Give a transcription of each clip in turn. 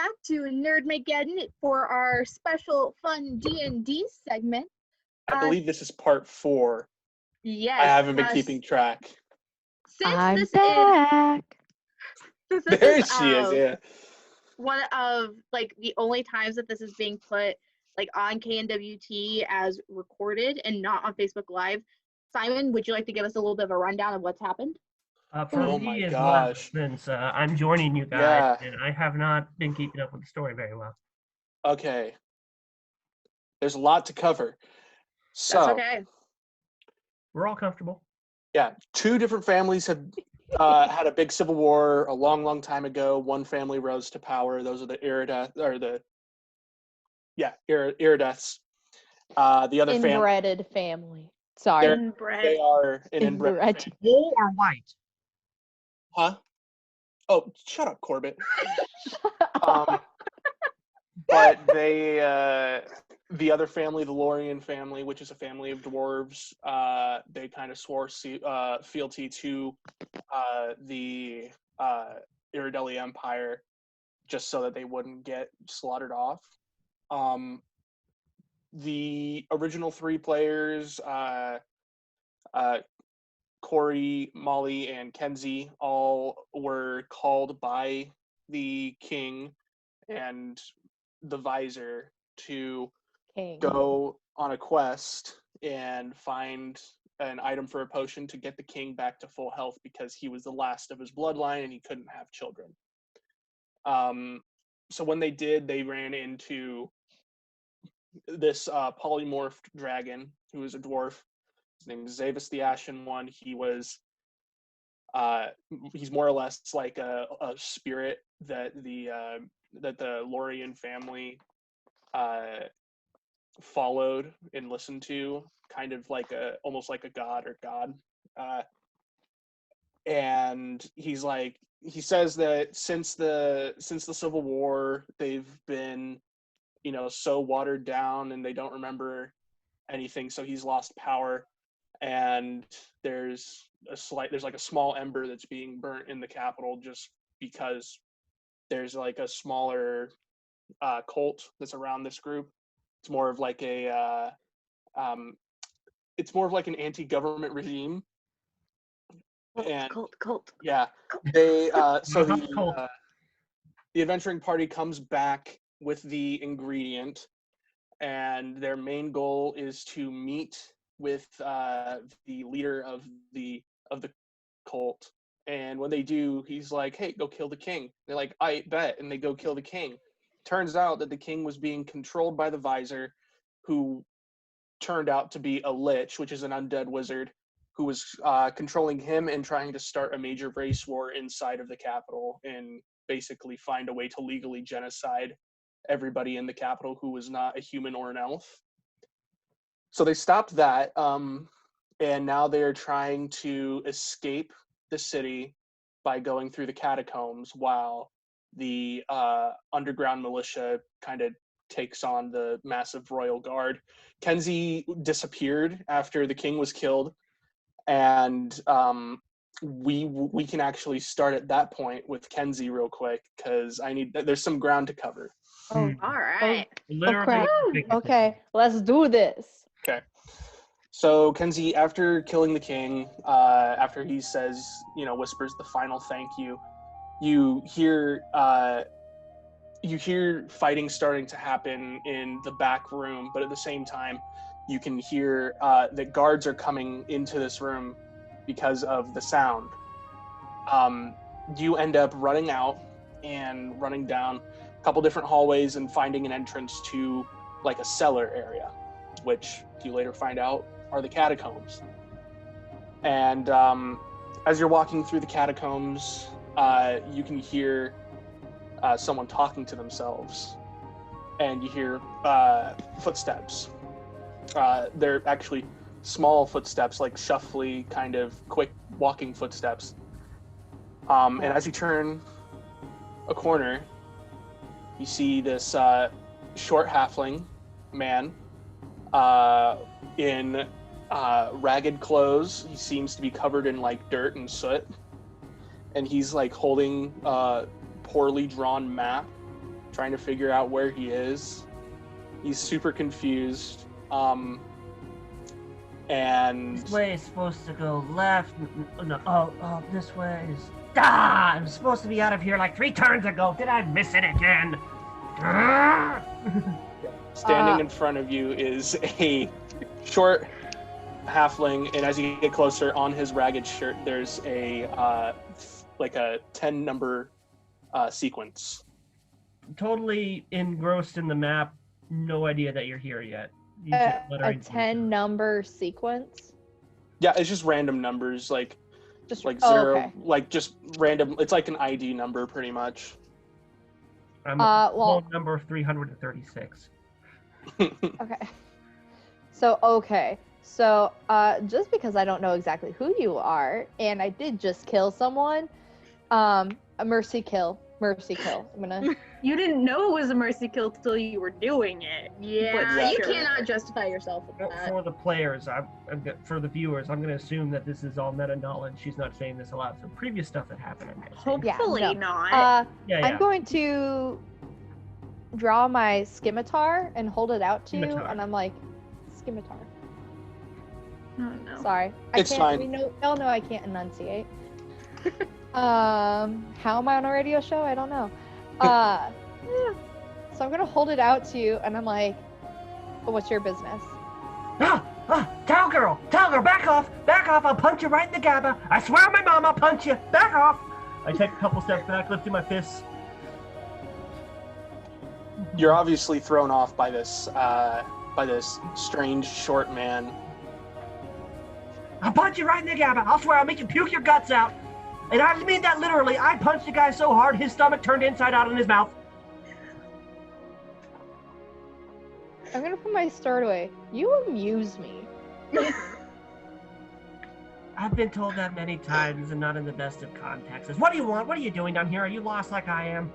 back to Nerdmageddon for our special fun D&D segment. I believe this is part 4. Yes. I haven't been keeping track. Since this back. There she is, yeah. One of like the only times that this is being put like on KNWT as recorded and not on Facebook Live. Simon, would you like to give us a little bit of a rundown of what's happened? Oh my gosh. Since I'm joining you guys, and I have not been keeping up with the story very well. Okay. There's a lot to cover. So, that's okay. We're all comfortable. Yeah, 2 different families have had a big civil war a long, long time ago. One family rose to power. Those are the Irideth, or the Irideths. The other Inbred family. Sorry. They are an inbred family. Bull or white? Huh? Oh, shut up, Corbett. But they, the other family, the Lorien family, which is a family of dwarves, they kind of swore fealty to the Irideli Empire just so that they wouldn't get slaughtered off. The original 3 players, Corey, Molly, and Kenzie, all were called by the king and the visor to go on a quest and find an item for a potion to get the king back to full health because he was the last of his bloodline and he couldn't have children. So when they did, they ran into this polymorphed dragon who was a dwarf. His name is Zavis the Ashen One. He was he's more or less like a spirit that the Lorien family followed and listened to, kind of like almost like a god or god. And he says that since the Civil War, they've been, so watered down and they don't remember anything. So he's lost power, and there's like a small ember that's being burnt in the capital just because there's like a smaller cult that's around this group. It's more of like an anti-government regime. Cult. Yeah, they so the adventuring party comes back with the ingredient, and their main goal is to meet with the leader of the cult. And when they do, he's like, "Hey, go kill the king." They're like, "I bet," and they go kill the king. Turns out that the king was being controlled by the visor, who turned out to be a lich, which is an undead wizard, who was controlling him and trying to start a major race war inside of the capital and basically find a way to legally genocide everybody in the capital who was not a human or an elf. So they stopped that, and now they're trying to escape the city by going through the catacombs while the underground militia kind of takes on the massive royal guard. Kenzie disappeared after the king was killed, and we can actually start at that point with Kenzie real quick because there's some ground to cover. Oh, all right. Okay, let's do this. Okay. So Kenzie, after killing the king, after he says, whispers the final thank you, you hear fighting starting to happen in the back room, but at the same time, you can hear that guards are coming into this room because of the sound. You end up running out and running down a couple different hallways and finding an entrance to like a cellar area, which you later find out are the catacombs. And as you're walking through the catacombs, you can hear someone talking to themselves, and you hear footsteps. They're actually small footsteps, like shuffly, kind of quick walking footsteps. And as you turn a corner, you see this short halfling man in ragged clothes. He seems to be covered in like dirt and soot, and he's like holding a poorly drawn map trying to figure out where he is. He's super confused. And This way is supposed to go left. No, oh, this way is. I'm supposed to be out of here like 3 turns ago. Did I miss it again? standing in front of you is a short halfling, and as you get closer, on his ragged shirt, there's a like a 10 number sequence. Totally engrossed in the map. No idea that you're here yet. A 10 number sequence? Yeah, it's just random numbers, like Just zero, okay. like just random. It's like an ID number, pretty much. I'm well, phone number 336. Okay. So just because I don't know exactly who you are, and I did just kill someone, a mercy kill. I'm gonna. You didn't know it was a mercy kill till you were doing it. Yeah, you sure. cannot justify yourself with that. For the players, for the viewers, I'm going to assume that this is all meta knowledge. She's not saying this aloud. So previous stuff that happened, I'm guessing. Hopefully no. not. I'm going to draw my scimitar and hold it out to you, Scimitar. and I'm like, scimitar. Oh no. Sorry, It's I can't. fine. We know, no, I can't enunciate. How am I on a radio show? I don't know. So I'm gonna hold it out to you, and I'm like, well, "What's your business?" Cowgirl, back off! I'll punch you right in the gabba. I swear on my mom, I'll punch you. Back off! I take a couple steps back, lifting my fists. You're obviously thrown off by this strange short man. I'll punch you right in the gabba. I'll swear I'll make you puke your guts out. And I mean that literally. I punched the guy so hard his stomach turned inside out in his mouth. I'm gonna put my sword away. You amuse me. I've been told that many times and not in the best of contexts. What do you want? What are you doing down here? Are you lost like I am?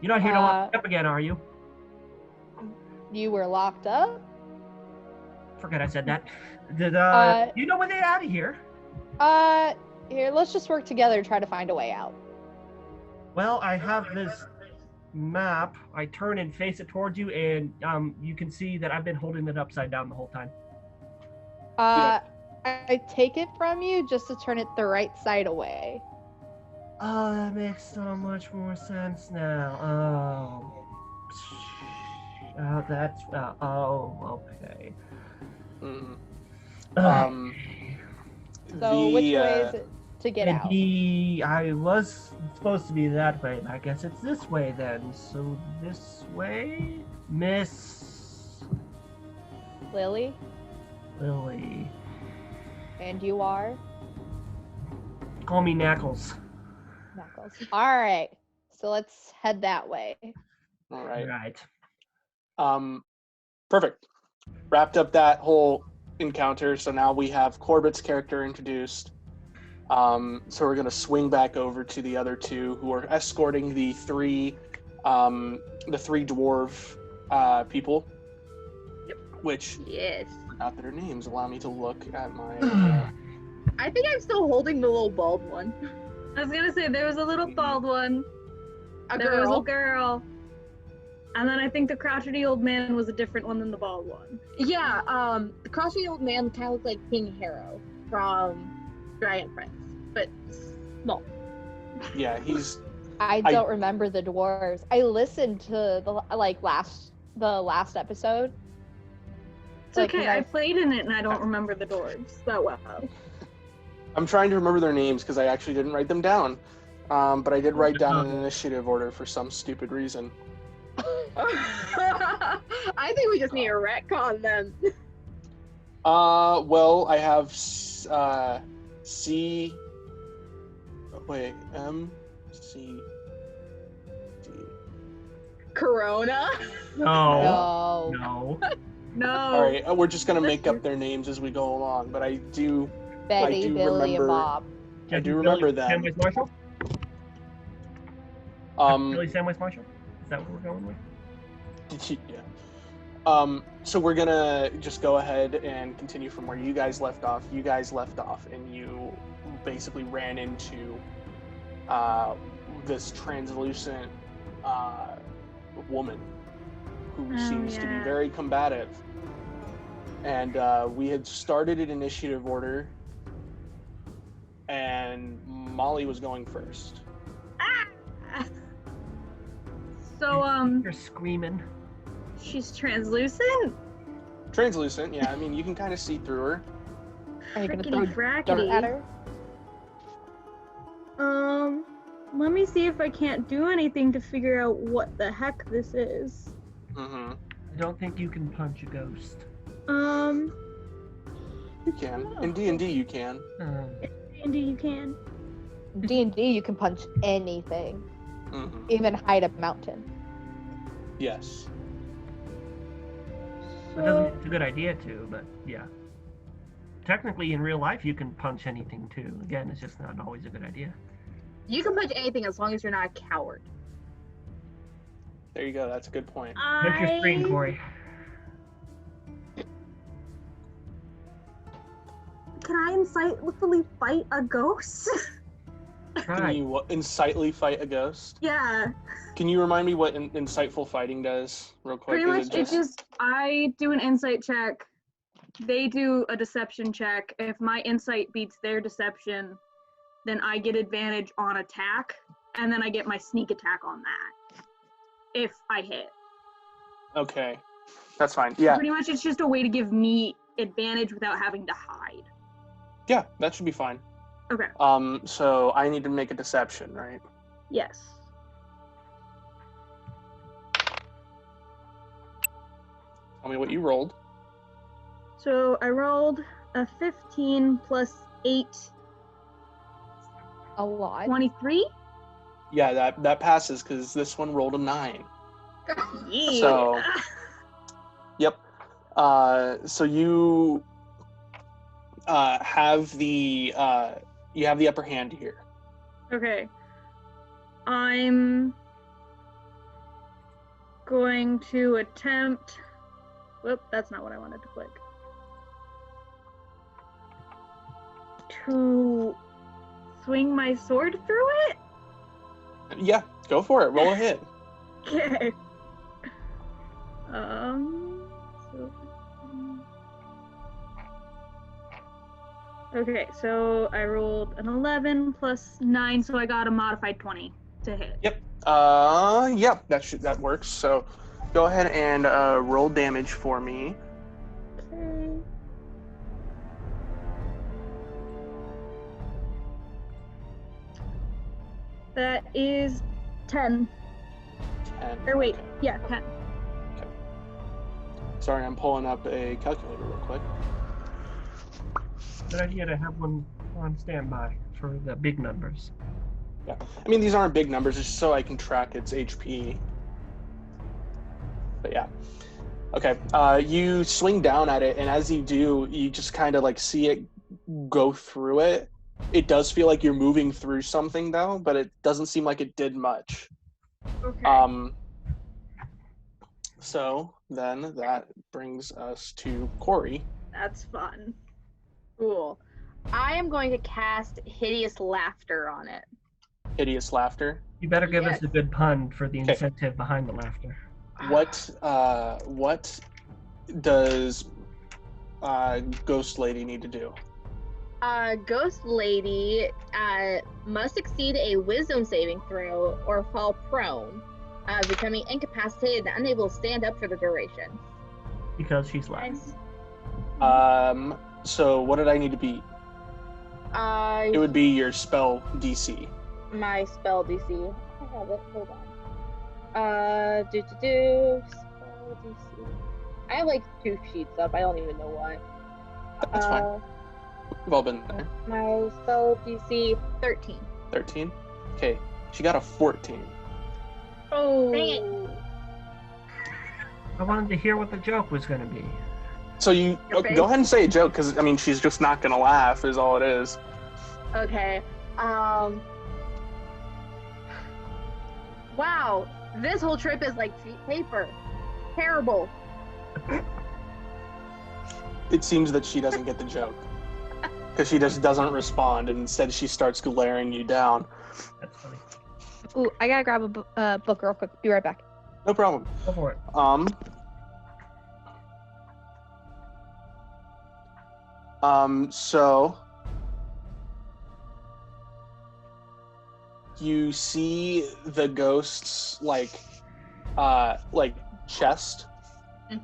You're not here to lock me up again, are you? You were locked up? Forget I said that. Did you know when they're out of here? Here, let's just work together to try to find a way out. Well, I have this map. I turn and face it towards you, and you can see that I've been holding it upside down the whole time. I take it from you just to turn it the right side away. Oh, that makes so much more sense now. Oh, that's okay. Mm. So which way is it to get out? I was supposed to be that way, but I guess it's this way then. So this way, Miss Lily? Lily. And you are? Call me Knuckles. Knuckles. Alright. So let's head that way. All right. Right. Perfect. Wrapped up that whole encounter, so now we have Corbett's character introduced. So we're gonna swing back over to the other two who are escorting the three dwarf people. Yep. Which Yes. forgot their names. Allow me to look at my. I think I'm still holding the little bald one. I was gonna say there was a little bald one. A There was girl. a girl. And then I think the crotchety old man was a different one than the bald one. Yeah, the crotchety old man kind of looked like King Harrow from Dragon Prince, but small. Yeah, he's. I don't remember the dwarves. I listened to the last episode. It's okay, I played in it and I don't remember the dwarves that well. I'm trying to remember their names because I actually didn't write them down, but I did write down an initiative order for some stupid reason. I think we just need to retcon them. Well, I have M, C, D. Corona. No. No. All right, we're just gonna make up their names as we go along, but I do Betty, do Billy, remember- and Bob. I do remember them. Samwise Marshall? Billy Samwise Marshall? Is that what we're going with? Yeah. So we're gonna just go ahead and continue from where you guys left off. You guys left off, and you basically ran into this translucent woman who Oh, seems to be yeah. very combative. And we had started an initiative order, and Molly was going first. So, You're screaming. she's translucent? Translucent, yeah. I mean, you can kind of see through her. Are you gonna Frickety throw dirt frackety. at her? Let me see if I can't do anything to figure out what the heck this is. Mm-hmm. I don't think you can punch a ghost. You can. In D&D, you can. Andy, you can. D&D, you can punch anything, Mm-hmm. even hide a mountain. Yes. It doesn't mean it's a good idea to, but yeah. Technically, in real life, you can punch anything too. Again, it's just not always a good idea. You can punch anything as long as you're not a coward. There you go. That's a good point. Make your screen, Corey. Can I insightfully fight a ghost? Can Try. you insightly fight a ghost? Yeah. Can you remind me what insightful fighting does, real quick? Pretty Is much, it just, I do an insight check. They do a deception check. If my insight beats their deception, then I get advantage on attack, and then I get my sneak attack on that. If I hit. Okay, that's fine. Yeah, Pretty much, it's just a way to give me advantage without having to hide. yeah, that should be fine. Okay. So I need to make a deception, right? Yes. Tell me what you rolled. So I rolled a 15 plus 8, A lot. 23. Yeah, that passes because this one rolled a 9. Yeah. So, yep. So you have the upper hand here. Okay. I'm going to attempt. Whoop, that's not what I wanted to click. To swing my sword through it? Yeah, go for it. Roll a hit. Okay. Okay, so I rolled an 11 plus 9, so I got a modified 20 to hit. Yep. Yep. That works. So, go ahead and roll damage for me. Okay. That is 10. 10. Or wait, Okay. yeah, 10. Sorry, I'm pulling up a calculator real quick. Good idea to have one on standby for the big numbers. Yeah. I mean, these aren't big numbers, it's just so I can track its HP. But yeah. Okay. You swing down at it, and as you do, you just kind of like see it go through it. It does feel like you're moving through something, though, but it doesn't seem like it did much. Okay. So then that brings us to Corey. That's fun. Cool. I am going to cast Hideous Laughter on it. Hideous Laughter. You better give us Yes. a good pun for the Okay. incentive behind the laughter. What does Ghost Lady need to do? Ghost Lady must succeed a Wisdom saving throw or fall prone, becoming incapacitated and unable to stand up for the duration. Because she's laughing. So what did I need to beat? It would be your spell DC. My spell DC. I have it. Hold on. Spell DC. I have like 2 sheets up. I don't even know why. That's fine. We've all been there. My spell DC 13. 13. Okay, she got a 14. Oh. I wanted to hear what the joke was going to be. So you Your go ahead and face? say a joke, because I mean she's just not gonna laugh, is all it is. Okay. Wow. This whole trip is like cheap paper. Terrible. It seems that she doesn't get the joke, because she just doesn't respond, and instead she starts glaring you down. That's funny. Ooh, I gotta grab a book real quick. Be right back. No problem. Go for it. So you see the ghost's like chest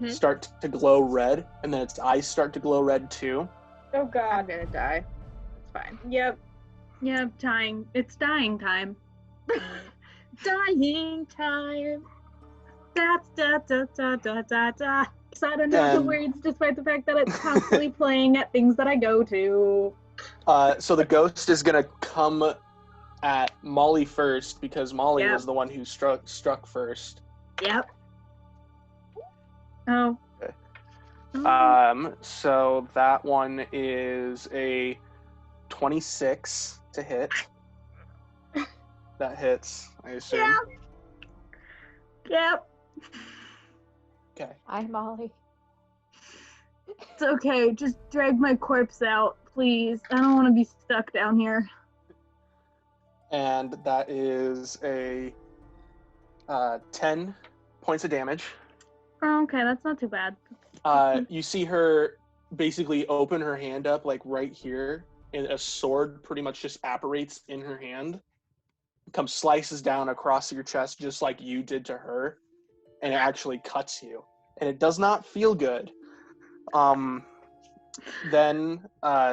start to glow red, and then its eyes start to glow red too. Oh I'm god. gonna die. It's fine. Yep. Dying. It's dying time. Dying time. Da da da da da da da. So I don't know the words, despite the fact that it's constantly playing at things that I go to. So the ghost is gonna come at Molly first because Molly was the one who struck first. Yep. Oh. Okay. So that one is a 26 to hit. That hits, I assume. Yep. Okay. Hi, Molly. It's okay. Just drag my corpse out, please. I don't want to be stuck down here. And that is a 10 points of damage. Oh, okay, that's not too bad. You see her basically open her hand up like right here, and a sword pretty much just apparates in her hand, comes slices down across your chest just like you did to her, and it actually cuts you. And it does not feel good. Then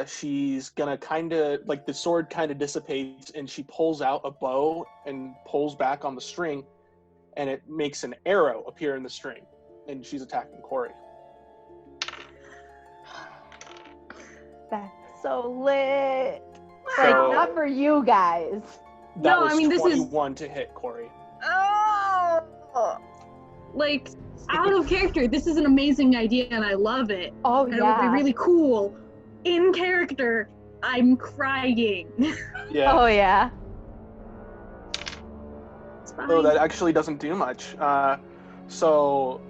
she's gonna kind of, like, the sword kind of dissipates, and she pulls out a bow and pulls back on the string, and it makes an arrow appear in the string, and she's attacking Corey. That's so lit. So, Like, not for you guys. that No, was I mean, this is- 21 to hit Corey. Oh! Like, out of character, this is an amazing idea and I love it. Oh, And it would be yeah. really cool. In character, I'm crying. Yeah. Oh, yeah. It's fine. Oh, that actually doesn't do much. So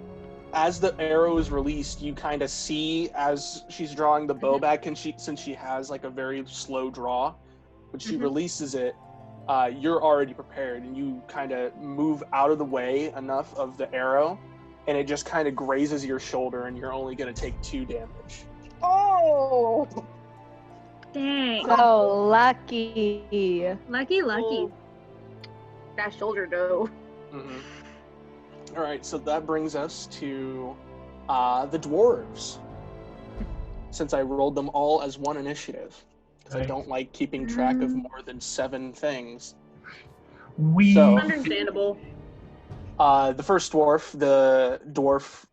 as the arrow is released, you kind of see as she's drawing the bow back, and since she has like a very slow draw, when she releases it, you're already prepared, and you kind of move out of the way enough of the arrow, and it just kind of grazes your shoulder, and you're only going to take 2 damage. Oh! Dang. So lucky. Lucky. Oh. That shoulder though. All right, so that brings us to the dwarves. Since I rolled them all as one initiative, because I don't like keeping track of more than 7 things. Understandable. The first dwarf, the dwarf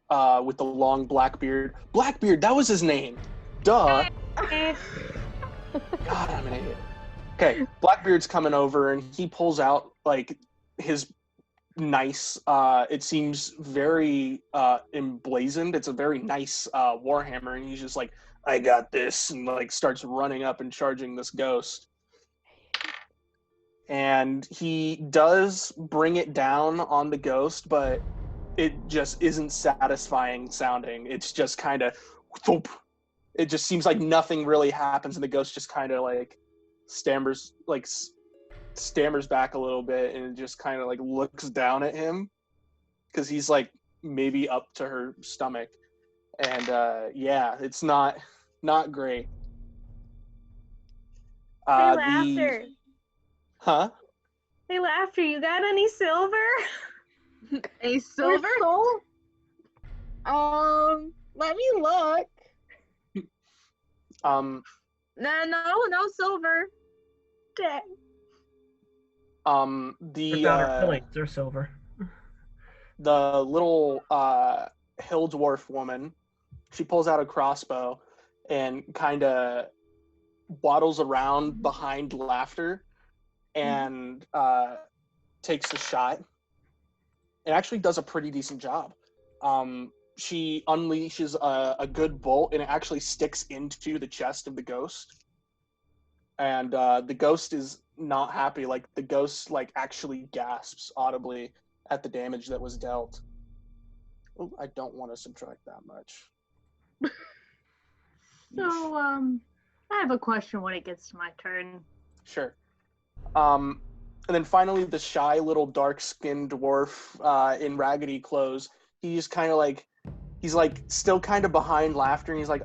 with the long Blackbeard. Blackbeard, that was his name. Duh. God, I'm an idiot. Okay, Blackbeard's coming over, and he pulls out like his nice, it seems very emblazoned. It's a very nice warhammer, and he's just like, I got this, and like starts running up and charging this ghost. And he does bring it down on the ghost, but it just isn't satisfying sounding. It's just kind of thump. It just seems like nothing really happens, and the ghost just kind of like stammers back a little bit, and just kind of like looks down at him because he's like maybe up to her stomach. And yeah, it's not great. Hey, Laughter. Huh? Hey, Laughter, you got any silver? A silver? Soul? Let me look. No silver. Dang. They're silver. The little hill dwarf woman, she pulls out a crossbow and kind of waddles around behind Laughter and takes the shot. It actually does a pretty decent job. She unleashes a good bolt, and it actually sticks into the chest of the ghost. And the ghost is not happy. Like, the ghost like actually gasps audibly at the damage that was dealt. Oh, I don't want to subtract that much. So, I have a question when it gets to my turn. Sure. And then finally, the shy little dark-skinned dwarf in raggedy clothes, he's kind of like, he's like still kind of behind laughter, and he's like,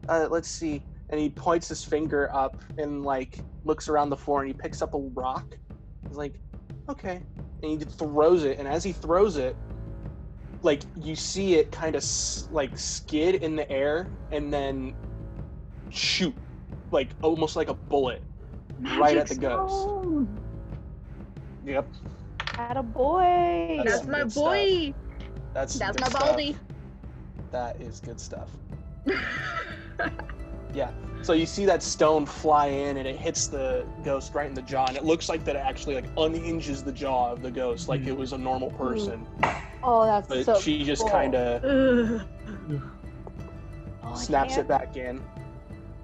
let's see. And he points his finger up and like looks around the floor, and he picks up a rock. He's like, okay. And he throws it, and as he throws it, like you see it kind of like skid in the air and then shoot, like almost like a bullet, right at the ghost. Yep. Attaboy. That's my boy. That's my stuff. baldy. That is good stuff. Yeah. So you see that stone fly in and it hits the ghost right in the jaw, and it looks like that it actually like unhinges the jaw of the ghost like it was a normal person. Oh, that's But so she just cool. kind of Oh, I snaps can't- it back in.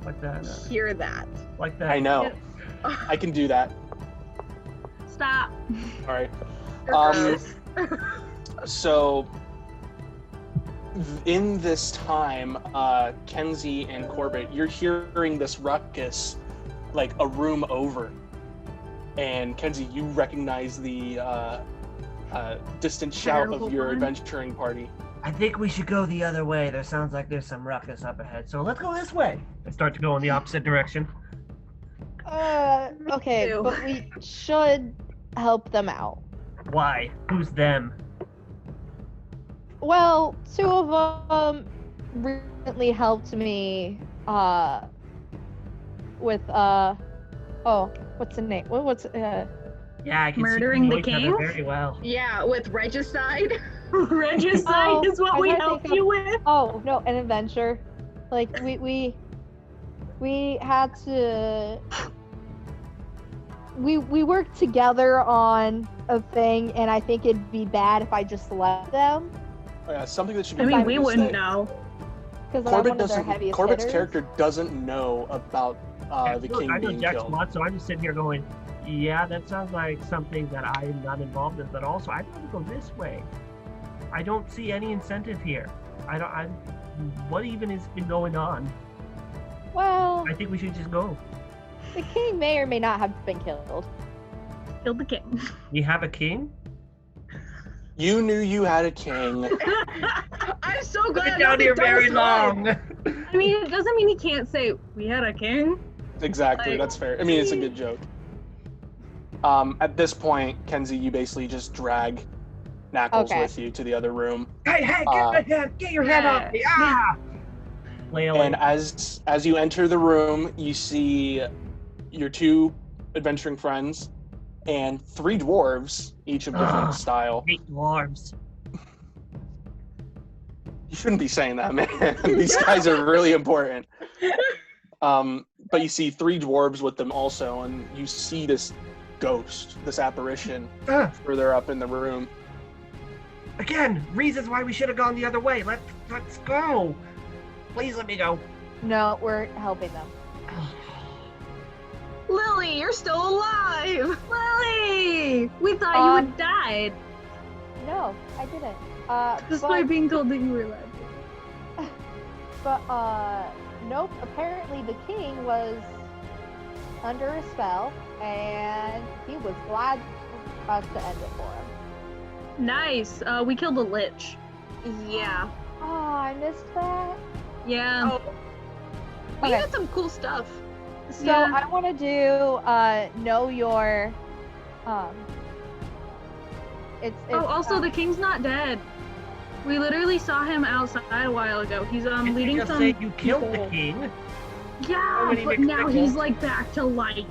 Like that. Hear that. Like that. I know. I can do that. Stop. All right. You're gross. So in this time, Kenzie and Corbett, you're hearing this ruckus like a room over. And Kenzie, you recognize the distant shout Terrible of your one. adventuring party. I think we should go the other way. There sounds like there's some ruckus up ahead. So let's go this way. I start to go in the opposite direction. Okay, Ew. but we should help them out. Why? Who's them? Well, two of them recently helped me with oh, what's the name? What's Yeah, I can Murdering see the you know each king? other very well. Yeah, with Regicide. Regicide Oh, is what I we gotta helped think of- you with. Oh no, an adventure. Like we had to. We worked together on a thing, and I think it'd be bad if I just left them Oh, yeah, something that should be I mean, noted we is wouldn't that know. because I'm Corbett one of their doesn't. heaviest Corbett's hitters. character doesn't know about the king I know being Jack's killed. mod, so I'm just sitting here going, yeah, that sounds like something that I'm not involved in, but also I'd rather go this way. I don't see any incentive here. What even has been going on? Well, I think we should just go. the king may or may not have been killed. Killed the king. We have a king? You knew you had a king. I'm so glad. Been down here very long. I mean, it doesn't mean he can't say we had a king. Exactly, Like- that's fair. I mean, it's a good joke. At this point, Kenzie, you basically just drag Knuckles Okay. with you to the other room. Hey, get your hand off me! Ah! Flailing. And as you enter the room, you see your two adventuring friends and three dwarves, each of different Ugh. style. Hate dwarves. You shouldn't be saying that, man. These guys are really important. But you see three dwarves with them also, and you see this ghost, this apparition, Ugh. further up in the room. Again, reasons why we should have gone the other way. Let's go. Please let me go. No, we're helping them. Lily, you're still alive. Lily, we thought you had died. No, I didn't. Just but, by being told that you were alive. but nope. Apparently, the king was under a spell, and he was glad for us to end it for him. Nice. We killed a lich. Yeah. Oh, I missed that. Yeah. Oh, we Okay. had some cool stuff. So Yeah. I want to do know your it's Oh, also the king's not dead. We literally saw him outside a while ago. He's Didn't leading you just some say you killed the people. king? Yeah, Already but mixed now the he's gold. like back to life.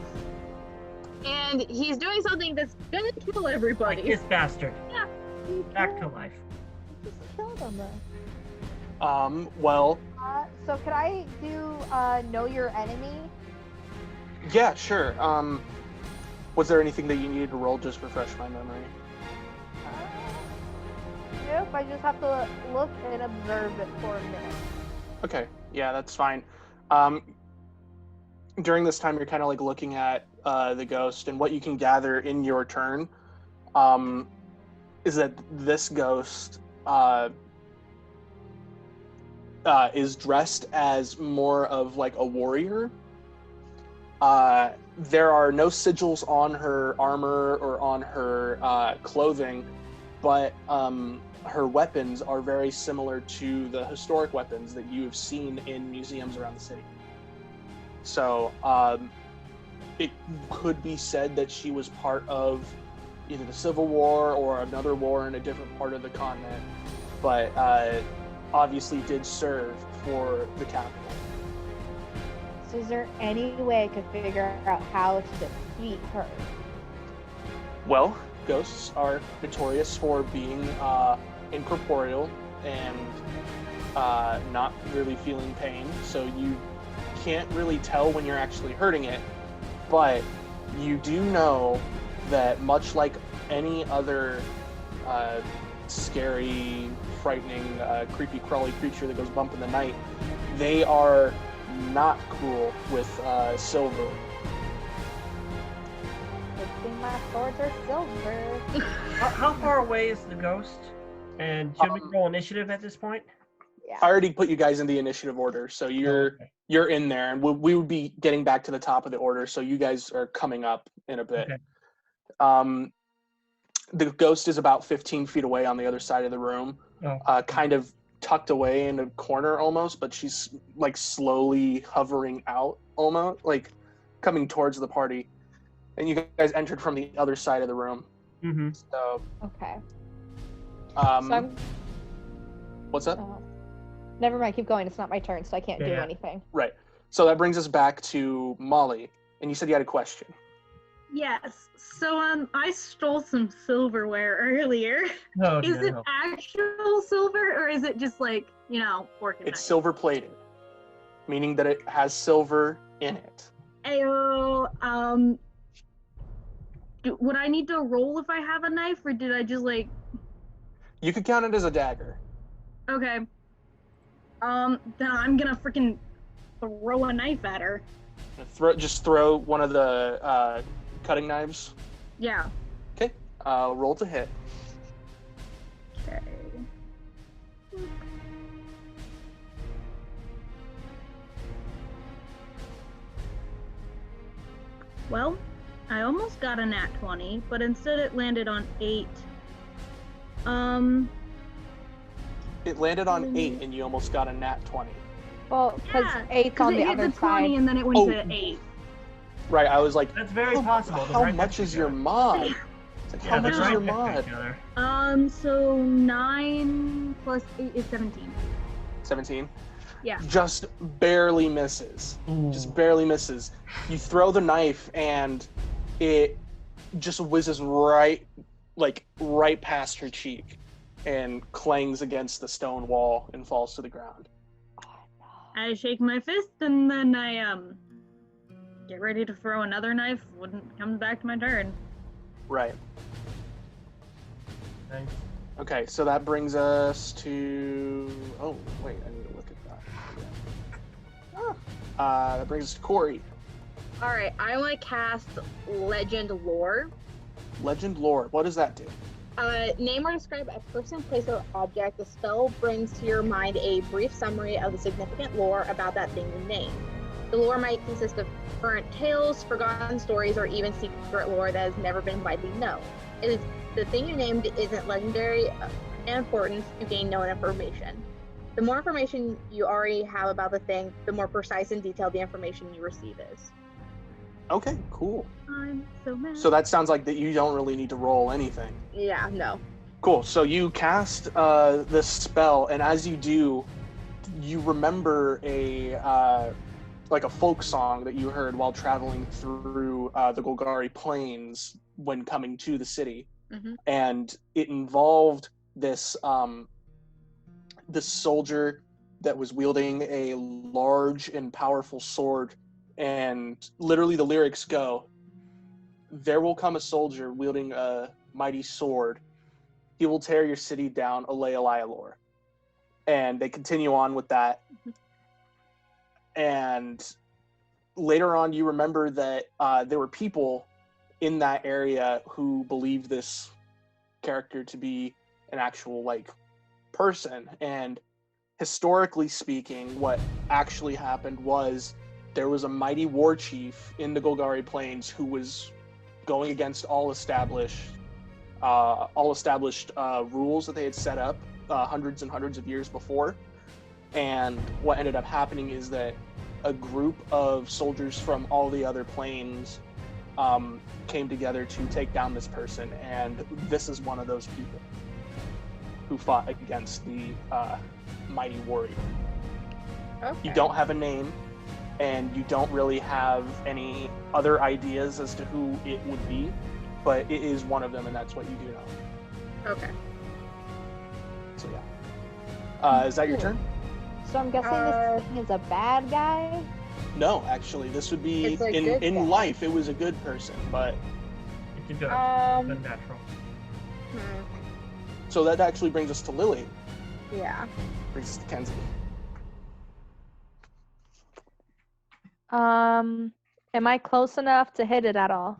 And he's doing something that's gonna kill Like everybody. this bastard. you Back to killed- life. you just killed him though. Well, So could I do know your enemy? yeah, sure. Was there anything that you needed to roll? Just refresh my memory. Nope. I just have to look and observe it for a minute. Okay, yeah, that's fine. During this time, you're kind of like looking at the ghost, and what you can gather in your turn is that this ghost is dressed as more of like a warrior, there are no sigils on her armor or on her clothing, but her weapons are very similar to the historic weapons that you have seen in museums around the city. So it could be said that she was part of either the Civil War or another war in a different part of the continent, but obviously did serve for the capital. So is there any way I could figure out how to defeat her? Well, ghosts are notorious for being incorporeal and not really feeling pain, so you can't really tell when you're actually hurting it, but you do know that much like any other scary, frightening, creepy, crawly creature that goes bump in the night, they are not cool with silver. Good thing my swords are silver. How far away is the ghost? And should we roll initiative at this point? Yeah. I already put you guys in the initiative order, so you're in there, and we would be getting back to the top of the order, so you guys are coming up in a bit. Okay. The ghost is about 15 feet away on the other side of the room, kind of tucked away in a corner almost, but she's like slowly hovering out, almost like coming towards the party. And you guys entered from the other side of the room. Mm-hmm. So Okay. so I'm. what's that? Never mind. Keep going. It's not my turn, so I can't do Yeah. anything. Right. So that brings us back to Molly, and you said you had a question. Yes. So I stole some silverware earlier. Oh, Is it no. actual silver or is it just like, organized? It's silver plated, meaning that it has silver in it. Ayo, would I need to roll if I have a knife, or did I just like? You could count it as a dagger. Okay. Then I'm gonna freaking throw a knife at her. Just throw one of the cutting knives. Yeah. Okay. Roll to hit. Okay. Well, I almost got a nat 20, but instead it landed on 8. It landed on 8, and you almost got a nat 20. Well, because Yeah, 8's on it the hit other the 20 side. and then it went Oh. to 8. Right. I was like, That's very possible. They're How right much next to is each your other. mod? It's like, Yeah, how much they're is right your next to mod? each other. So 9 plus 8 is 17. 17. Yeah. Just barely misses. Just Ooh. barely misses. You throw the knife, and it just whizzes right past her cheek, and clangs against the stone wall and falls to the ground. I shake my fist and then I get ready to throw another knife when it comes back to my turn. Right. Nice. Okay, so that brings us to. Oh wait, I need to look at that. That brings us to Corey. All right, I want to cast Legend Lore. Legend lore. What does that do? Name or describe a person, place, or object. The spell brings to your mind a brief summary of the significant lore about that thing you name. The lore might consist of current tales, forgotten stories, or even secret lore that has never been widely known. If the thing you named isn't legendary in importance, you gain no information. The more information you already have about the thing, the more precise and detailed the information you receive is. Okay, cool. I'm so mad. So that sounds like that you don't really need to roll anything. Yeah, no. Cool. So you cast this spell, and as you do, you remember a folk song that you heard while traveling through the Golgari Plains when coming to the city, and it involved this soldier that was wielding a large and powerful sword, and literally the lyrics go, "There will come a soldier wielding a mighty sword. He will tear your city down, Alea-Lialor." And they continue on with that. And later on, you remember that there were people in that area who believed this character to be an actual, person. And historically speaking, what actually happened was there was a mighty war chief in the Golgari Plains who was going against all established rules that they had set up hundreds and hundreds of years before. And what ended up happening is that a group of soldiers from all the other planes came together to take down this person, and this is one of those people who fought against the mighty warrior. Okay. You don't have a name, and you don't really have any other ideas as to who it would be, but it is one of them, and that's what you do know. Okay. So yeah. Is that your turn? So I'm guessing this thing is a bad guy? No, actually, this would be It's a good guy. in life. It was a good person, but It's a good, unnatural. so that actually brings us to Lily. Yeah. Brings us to Kenzie. Am I close enough to hit it at all?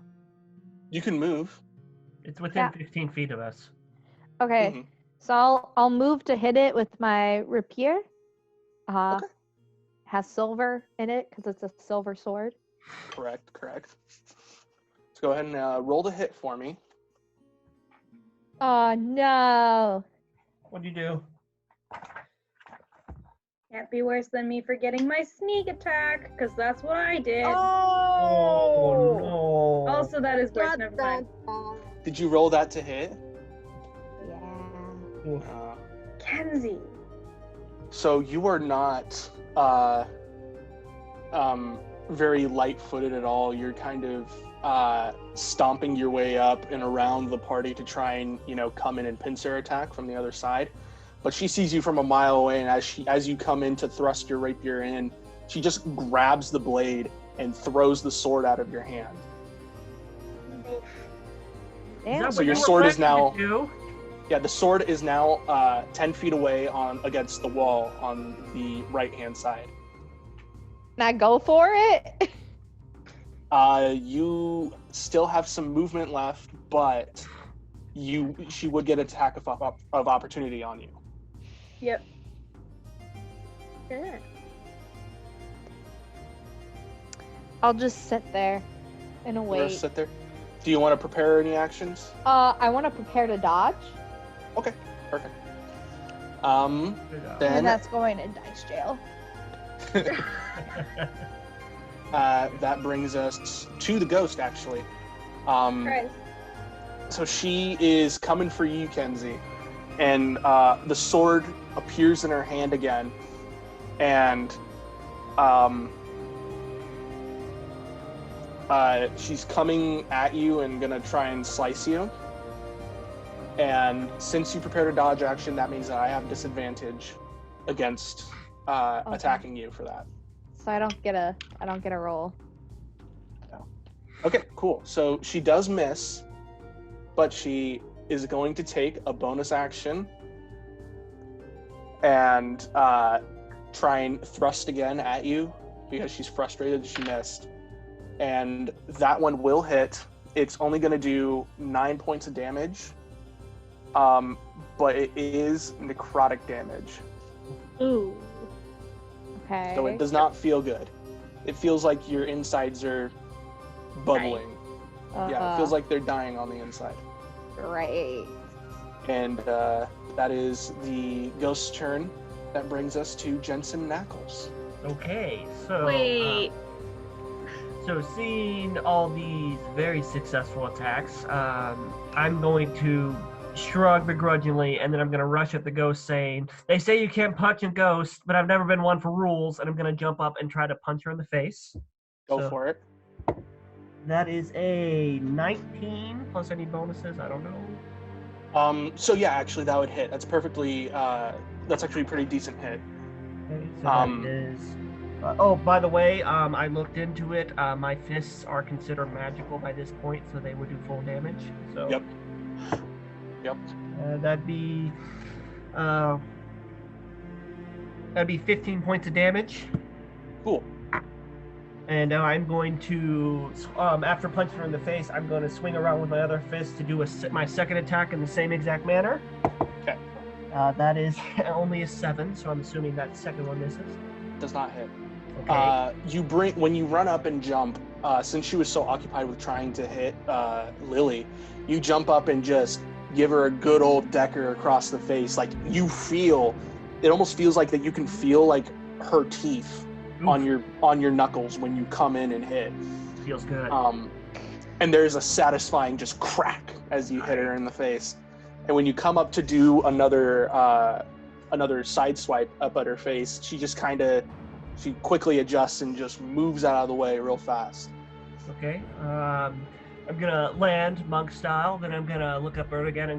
You can move. It's within Yeah. 15 feet of us. Okay, Mhm. so I'll move to hit it with my rapier. Okay. Has silver in it because it's a silver sword. Correct. Let's go ahead and roll the hit for me. Oh no! What'd you do? Can't be worse than me forgetting my sneak attack, because that's what I did. Oh no. Also, that is worse. Never mind. Did you roll that to hit? Yeah. Oof. Kenzie. So you are not very light-footed at all. You're kind of stomping your way up and around the party to try and, come in and pincer attack from the other side. But she sees you from a mile away, and as you come in to thrust your rapier in, she just grabs the blade and throws the sword out of your hand. Damn. So your sword is now... Yeah, the sword is now 10 feet away against the wall on the right-hand side. Now go for it. You still have some movement left, but she would get attack of opportunity on you. Yep. Good. I'll just sit there and You're gonna wait. sit there. Do you want to prepare any actions? I want to prepare to dodge. Okay, perfect. And Then that's going in dice jail. that brings us to the ghost, actually. Christ. So she is coming for you, Kenzie, and the sword appears in her hand again, and she's coming at you and gonna try and slice you. And since you prepared a dodge action, that means that I have disadvantage against attacking you for that. So I don't get a roll. Okay, cool. So she does miss, but she is going to take a bonus action and try and thrust again at you because she's frustrated that she missed. And that one will hit. It's only going to do 9 points of damage, but it is necrotic damage. Ooh. Okay. So it does not feel good. It feels like your insides are bubbling. Yeah, it feels like they're dying on the inside. Right. And that is the ghost's turn. That brings us to Jensen Knuckles. Okay, so Wait. So seeing all these very successful attacks, I'm going to shrug begrudgingly, and then I'm going to rush at the ghost saying, "They say you can't punch a ghost, but I've never been one for rules," and I'm going to jump up and try to punch her in the face. Go for it. That is a 19 plus any bonuses. I don't know. So yeah, actually that would hit. That's perfectly, that's actually a pretty decent hit. Okay, so that is... oh, by the way, I looked into it. My fists are considered magical by this point, so they would do full damage. So Yep. that'd be 15 points of damage. Cool. And now I'm going to, after punching her in the face, I'm going to swing around with my other fist to do my second attack in the same exact manner. Okay. That is only a 7, so I'm assuming that second one misses. Does not hit. Okay. When you run up and jump, since she was so occupied with trying to hit Lily, you jump up and just give her a good old decker across the face. Like it almost feels like that you can feel like her teeth on your knuckles when you come in and hit. Feels good. And there's a satisfying just crack as you hit her in the face. And when you come up to do another side swipe up at her face, she quickly adjusts and just moves out of the way real fast. Okay. I'm gonna land monk style. Then I'm gonna look up her again.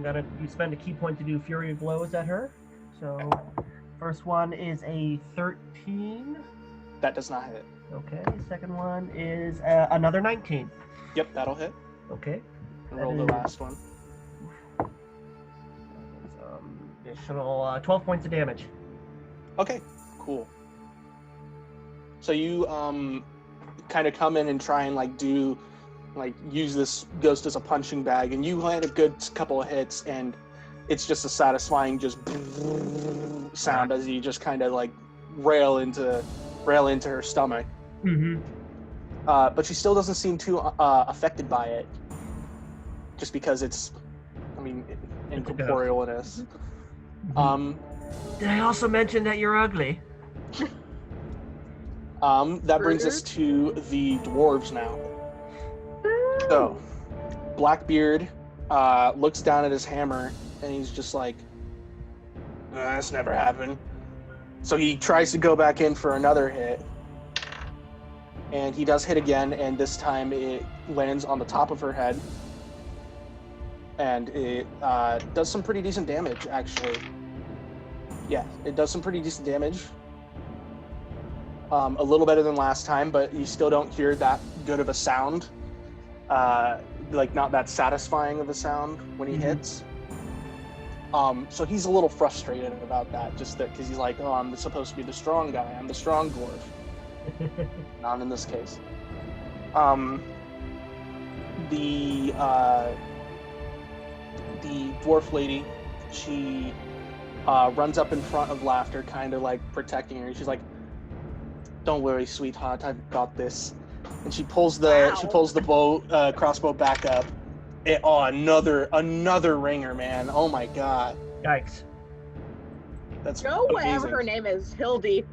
You spend a key point to do fury blows at her. So, first one is a 13. That does not hit. Okay. Second one is another 19. Yep, that'll hit. Okay. Roll the last one. Additional 12 points of damage. Okay, cool. So you kind of come in and try and use this ghost as a punching bag, and you land a good couple of hits, and it's just a satisfying just sound as you just kind of like rail into her stomach. Mm-hmm. But she still doesn't seem too affected by it, just because it's incorporealness. Did I also mention that you're ugly? That brings us to the dwarves now. So, Blackbeard looks down at his hammer, and he's just like, that's never happened. So he tries to go back in for another hit, and he does hit again, and this time it lands on the top of her head, and it does some pretty decent damage, actually. Yeah, it does some pretty decent damage. A little better than last time, but you still don't hear that good of a sound. Not that satisfying of a sound when he hits. So he's a little frustrated about that, because he's like, oh, I'm supposed to be the strong guy. I'm the strong dwarf. Not in this case. The dwarf lady, she runs up in front of Laughter, kind of like protecting her. She's like, "Don't worry, sweetheart, I've got this." And she pulls the crossbow back up. Another ringer, man. Oh my god. Yikes. That's whatever amazing. her name is, Hildy.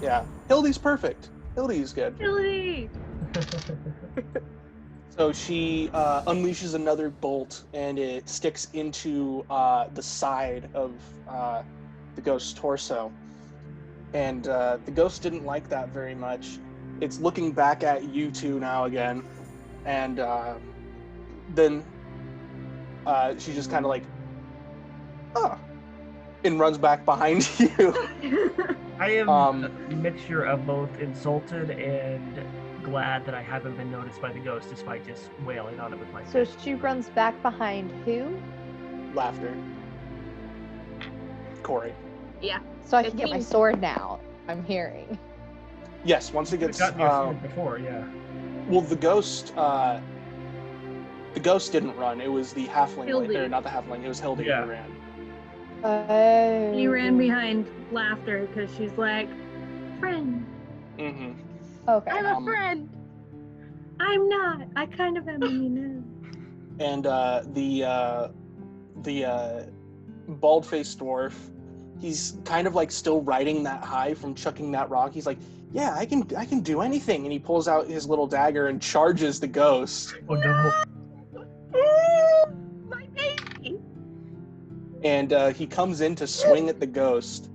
Yeah, Hildy's perfect. Hildy's good. Hildy! So she unleashes another bolt, and it sticks into the side of the ghost's torso. And the ghost didn't like that very much. It's looking back at you two now again, and then she just kind of like, oh, and runs back behind you. I am a mixture of both insulted and glad that I haven't been noticed by the ghost, despite just wailing on it with my So fist. she runs back behind who? Laughter. Corey. Yeah. So I can get my sword now. I'm hearing. Yes, once it gets Gotten your sword before, yeah. well, the ghost didn't run. It was the halfling, Hildy. or not the halfling. It was Hildy Yeah. who ran. Oh. He ran behind Laughter because she's like, friend. Mm-hmm. Okay. I'm a friend. I'm not. I kind of am, you know. And the bald-faced dwarf, he's kind of like still riding that high from chucking that rock. He's like, yeah, I can do anything. And he pulls out his little dagger and charges the ghost. Oh no. My baby. And he comes in to swing at the ghost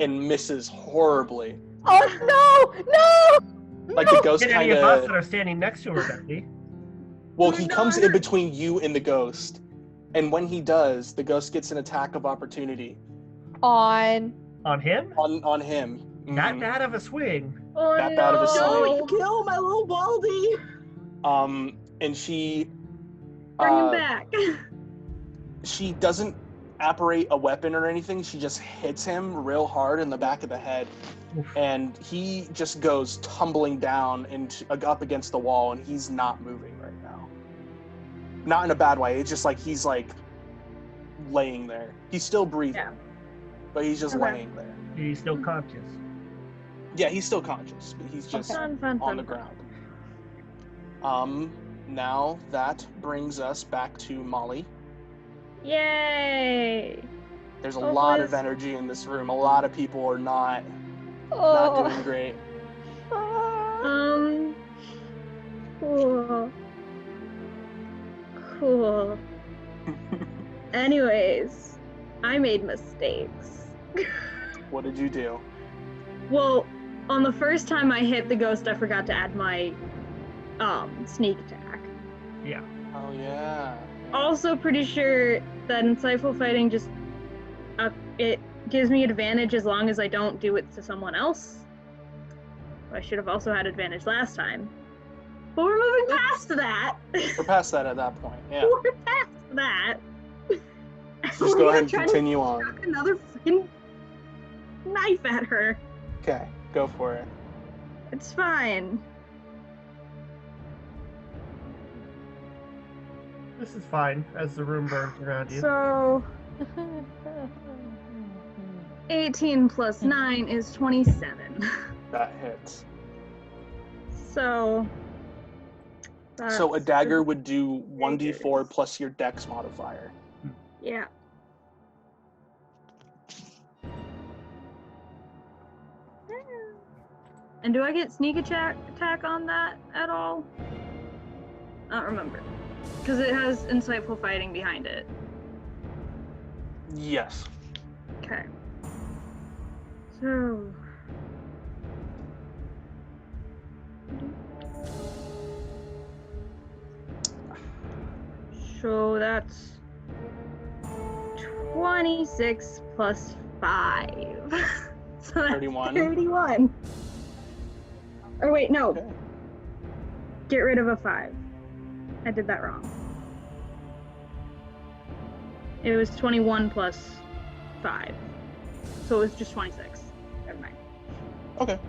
and misses horribly. Oh no! Like the ghost Get any kind of us that of. are standing next to her, Becky. Well, he comes in between you and the ghost, and when he does, the ghost gets an attack of opportunity On. On him? on him. That Mhm. bad of a swing. Oh, That bad of a Don't kill my little baldy. And she. Bring him back. She doesn't apparate a weapon or anything. She just hits him real hard in the back of the head, and he just goes tumbling down and up against the wall, and he's not moving right now. Not in a bad way. It's just like he's like laying there. He's still breathing, Yeah. but he's just Okay. laying there. He's still conscious. Yeah, he's still conscious, but he's just Fun, on the ground. Now that brings us back to Molly. Yay! There's a Hopefully lot of this- energy in this room. A lot of people are not Oh. doing great. Cool. Cool. Anyways, I made mistakes. What did you do? Well, on the first time I hit the ghost, I forgot to add my sneak attack. Yeah. Oh yeah. Also pretty sure that insightful fighting just it gives me advantage as long as I don't do it to someone else. I should have also had advantage last time. But we're moving past that. We're past that at that point. Yeah. We're past that. Just go ahead and continue on. Chuck another freaking knife at her. Okay, go for it. It's fine. This is fine as the room burns around you. So 18 plus 9 is 27. That hits. So So a that's dagger would do daggers. 1d4 plus your dex modifier. Yeah. And do I get sneak attack on that at all? I don't remember. Because it has insightful fighting behind it. Yes. Okay. So. So that's 26 plus 5. So that's 31. 31. Or wait, no. Okay. Get rid of a 5. I did that wrong. It was 21 plus 5. So it was just 26. Never mind. Okay.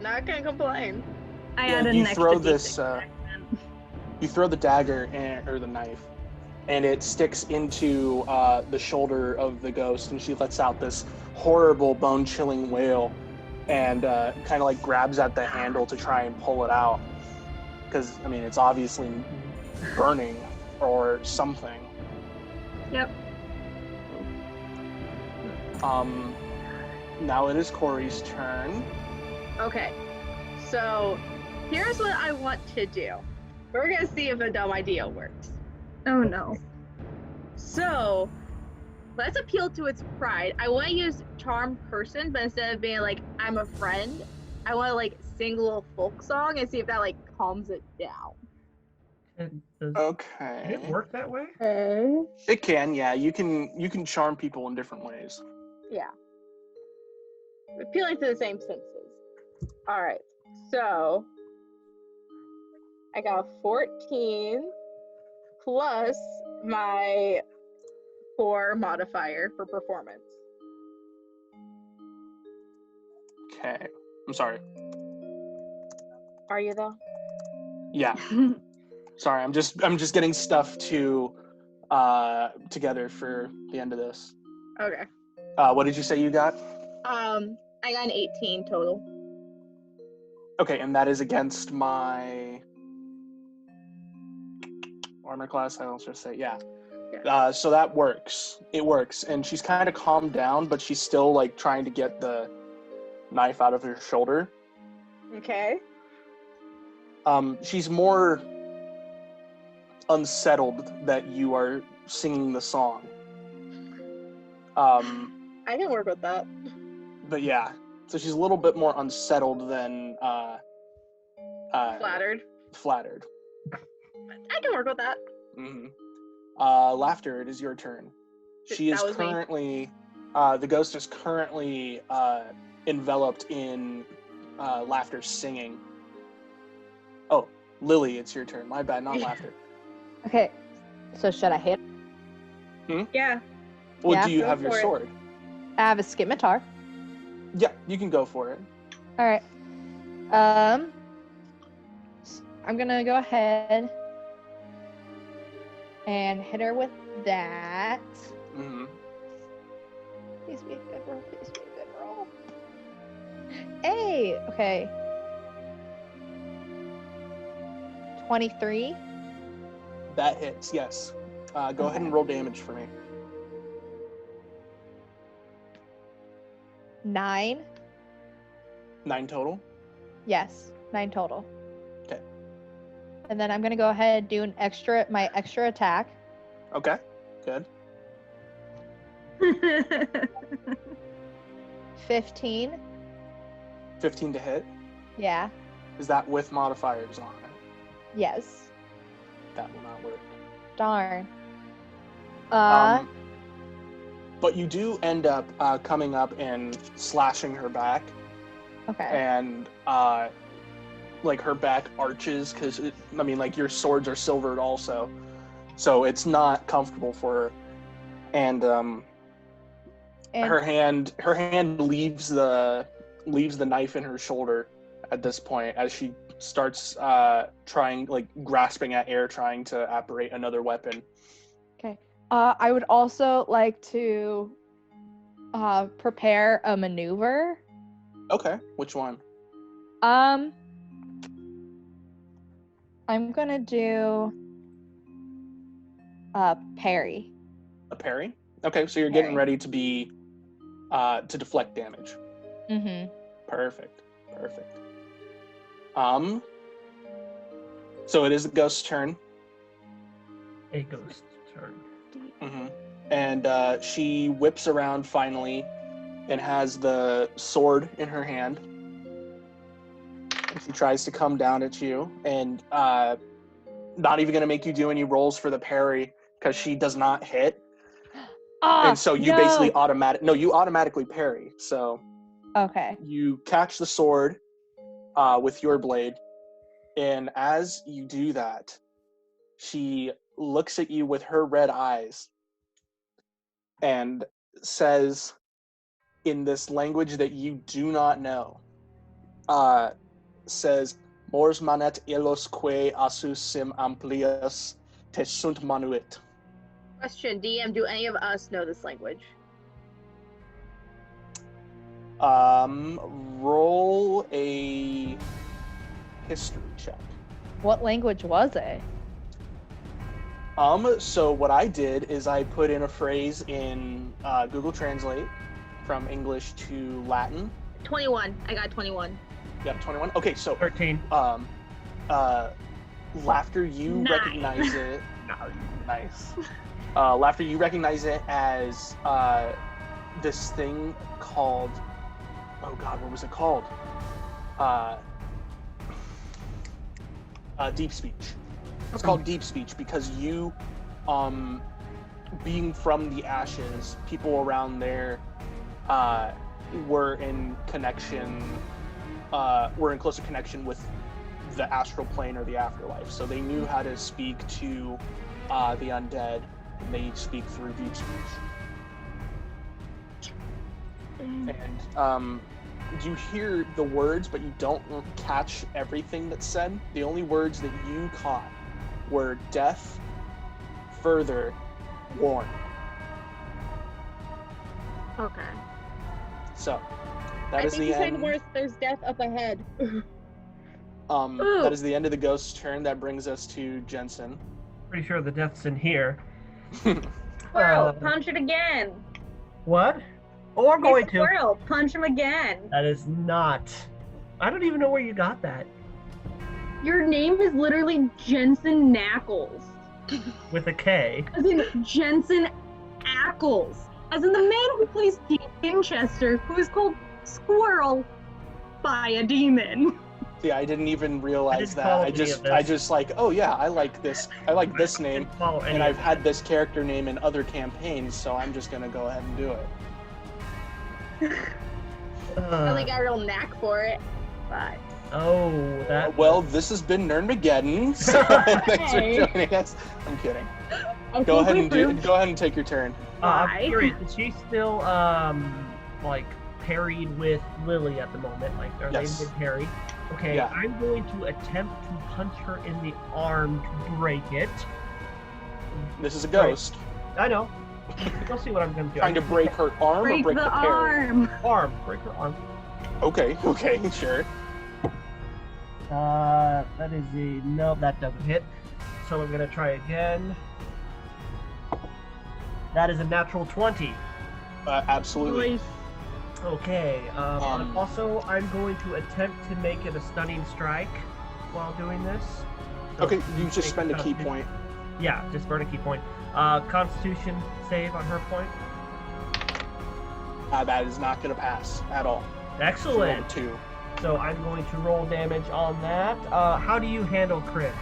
Not gonna complain. I Yeah, added you an extra throw D6 this, by accident. You throw the dagger or the knife, and it sticks into the shoulder of the ghost, and she lets out this horrible, bone-chilling wail, and kind of like grabs at the handle to try and pull it out, because I mean it's obviously burning or something. Yep. Now it is Corey's turn. Okay, so here's what I want to do. We're gonna see if a dumb idea works. Oh no. So let's appeal to its pride. I want to use charm person, but instead of being like I'm a friend, I want to like sing a little folk song and see if that like calms it down. Can it Okay. work that way? Okay. It can, yeah. You can charm people in different ways. Yeah. Appealing to the same senses. All right. So I got 14 plus my 4 modifier for performance. Okay. I'm sorry. Are you though? Yeah. Sorry, I'm just getting stuff to together for the end of this. Okay. What did you say you got? I got an 18 total. Okay, and that is against my armor class. I'll just say, yeah. So that works. It works, and she's kind of calmed down, but she's still like trying to get the knife out of her shoulder. Okay. She's more unsettled that you are singing the song. I can work with that. But yeah, so she's a little bit more unsettled than Flattered. flattered. I can work with that. Mm-hmm. Laughter, it is your turn. She is That was me. currently, the ghost is currently enveloped in Laughter singing. Oh, Lily, it's your turn. My bad, not Laughter. Okay, so should I hit? Yeah. Well, Yeah, do you go have your for it. sword? I have a scimitar. Yeah, you can go for it. All right. I'm gonna go ahead and hit her with that. Mm-hmm. Please be a good roll. Please be a good roll. Hey, okay. 23. That hits, yes. Go ahead and roll damage for me. 9. 9 total? Yes, 9 total. Okay. And then I'm gonna go ahead and do my extra attack. Okay, good. 15. 15 to hit? Yeah. Is that with modifiers on it? Yes. That will not work. Darn. But you do end up coming up and slashing her back, Okay. and like her back arches because your swords are silvered also, so it's not comfortable for her. And her hand leaves the knife in her shoulder at this point as she starts grasping at air, trying to apparate another weapon. Okay. I would also like to prepare a maneuver. Okay, which one? I'm gonna do parry. A parry? Okay, so you're Parry. getting ready to be to deflect damage. Mm-hmm. Perfect. So it is the ghost's turn. A ghost's turn. Mm-hmm. And she whips around finally and has the sword in her hand. She tries to come down at you and not even going to make you do any rolls for the parry because she does not hit. And so you basically automatically parry. So Okay. you catch the sword with your blade, and as you do that, she looks at you with her red eyes and says in this language that you do not know, says, Mors manet illos que asus sim amplius te sunt manuit. Question, DM, do any of us know this language? Roll a history check. What language was it? So what I did is I put in a phrase in Google Translate from English to Latin. 21. I got 21. Yeah, 21. Okay, so 13. Laughter, you Nice. recognize it. Nice. Laughter, you recognize it as this thing called. Oh God, what was it called? Deep speech. It's called deep speech because you, being from the ashes, people around there were in closer connection with the astral plane or the afterlife. So they knew how to speak to the undead, and they speak through deep speech. And you hear the words, but you don't catch everything that's said. The only words that you caught were death, further, warn. Okay. So, that is the end. There's death up ahead. That is the end of the ghost's turn. That brings us to Jensen. Pretty sure the death's in here. Squirrel, punch it again. What? Oh, I'm going to. Squirrel, punch him again. That is not. I don't even know where you got that. Your name is literally Jensen Knackles. With a K. As in Jensen Ackles. As in the man who plays Dean Winchester, who is called Squirrel by a demon. See, I didn't even realize that. I just like, oh yeah, I like this name, and I've had this character name in other campaigns, so I'm just gonna go ahead and do it. I only got a real knack for it, but... Oh, that... Well, this has been Nerdmageddon, so thanks for joining us. I'm kidding. Go ahead and take your turn. I'm curious, is she still, parried with Lily at the moment? Like, are they mid-parry? Okay, yeah. I'm going to attempt to punch her in the arm to break it. This is a ghost. Right. I know. You'll see what I'm going to do. Trying to break her arm or break the parry? Arm. Break her arm. Okay, sure. That is no, that doesn't hit. So I'm gonna try again. That is a natural 20. Absolutely. Nice. Okay. Also, I'm going to attempt to make it a stunning strike while doing this. So Okay, you please just make spend a key Constitution- point. Yeah, just burn a key point. Constitution save on her point. That is not going to pass at all. Excellent. 2. So I'm going to roll damage on that. How do you handle crits?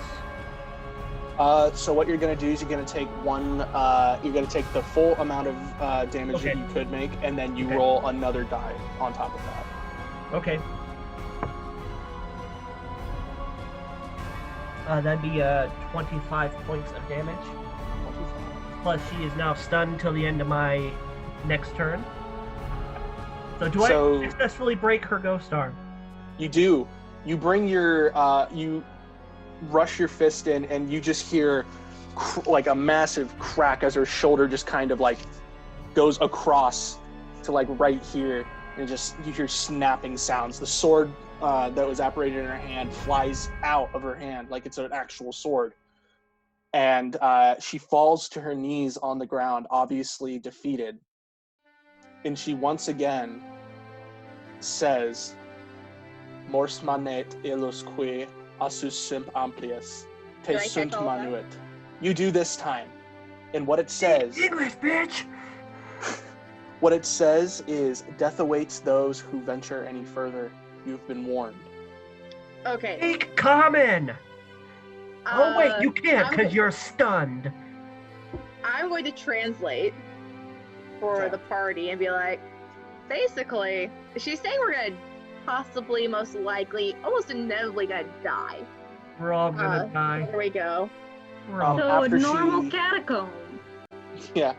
So what you're going to do is you're going to take you're going to take the full amount of damage that Okay. you could make, and then you Okay. roll another die on top of that. Okay. That'd be 25 points of damage. Plus, she is now stunned until the end of my next turn. So do So- I successfully break her ghost arm? You do. You bring your, you rush your fist in, and you just hear like a massive crack as her shoulder just kind of like goes across to like right here, and just you hear snapping sounds. The sword that was operated in her hand flies out of her hand like it's an actual sword, and she falls to her knees on the ground, obviously defeated. And she once again says, "Mors manet illusque asus simp amplius, te Do I catch sunt all of that? manuit." You do this time. And what it says, English, bitch! what it says is, "Death awaits those who venture any further. You've been warned." Okay. Speak common! Oh wait, you can't I'm because go- you're stunned. I'm going to translate for Okay. the party and be like, basically, she's saying we're gonna possibly, most likely, almost inevitably gonna die. We're all gonna die. There we go. We're all So a After normal she- catacomb. Yeah.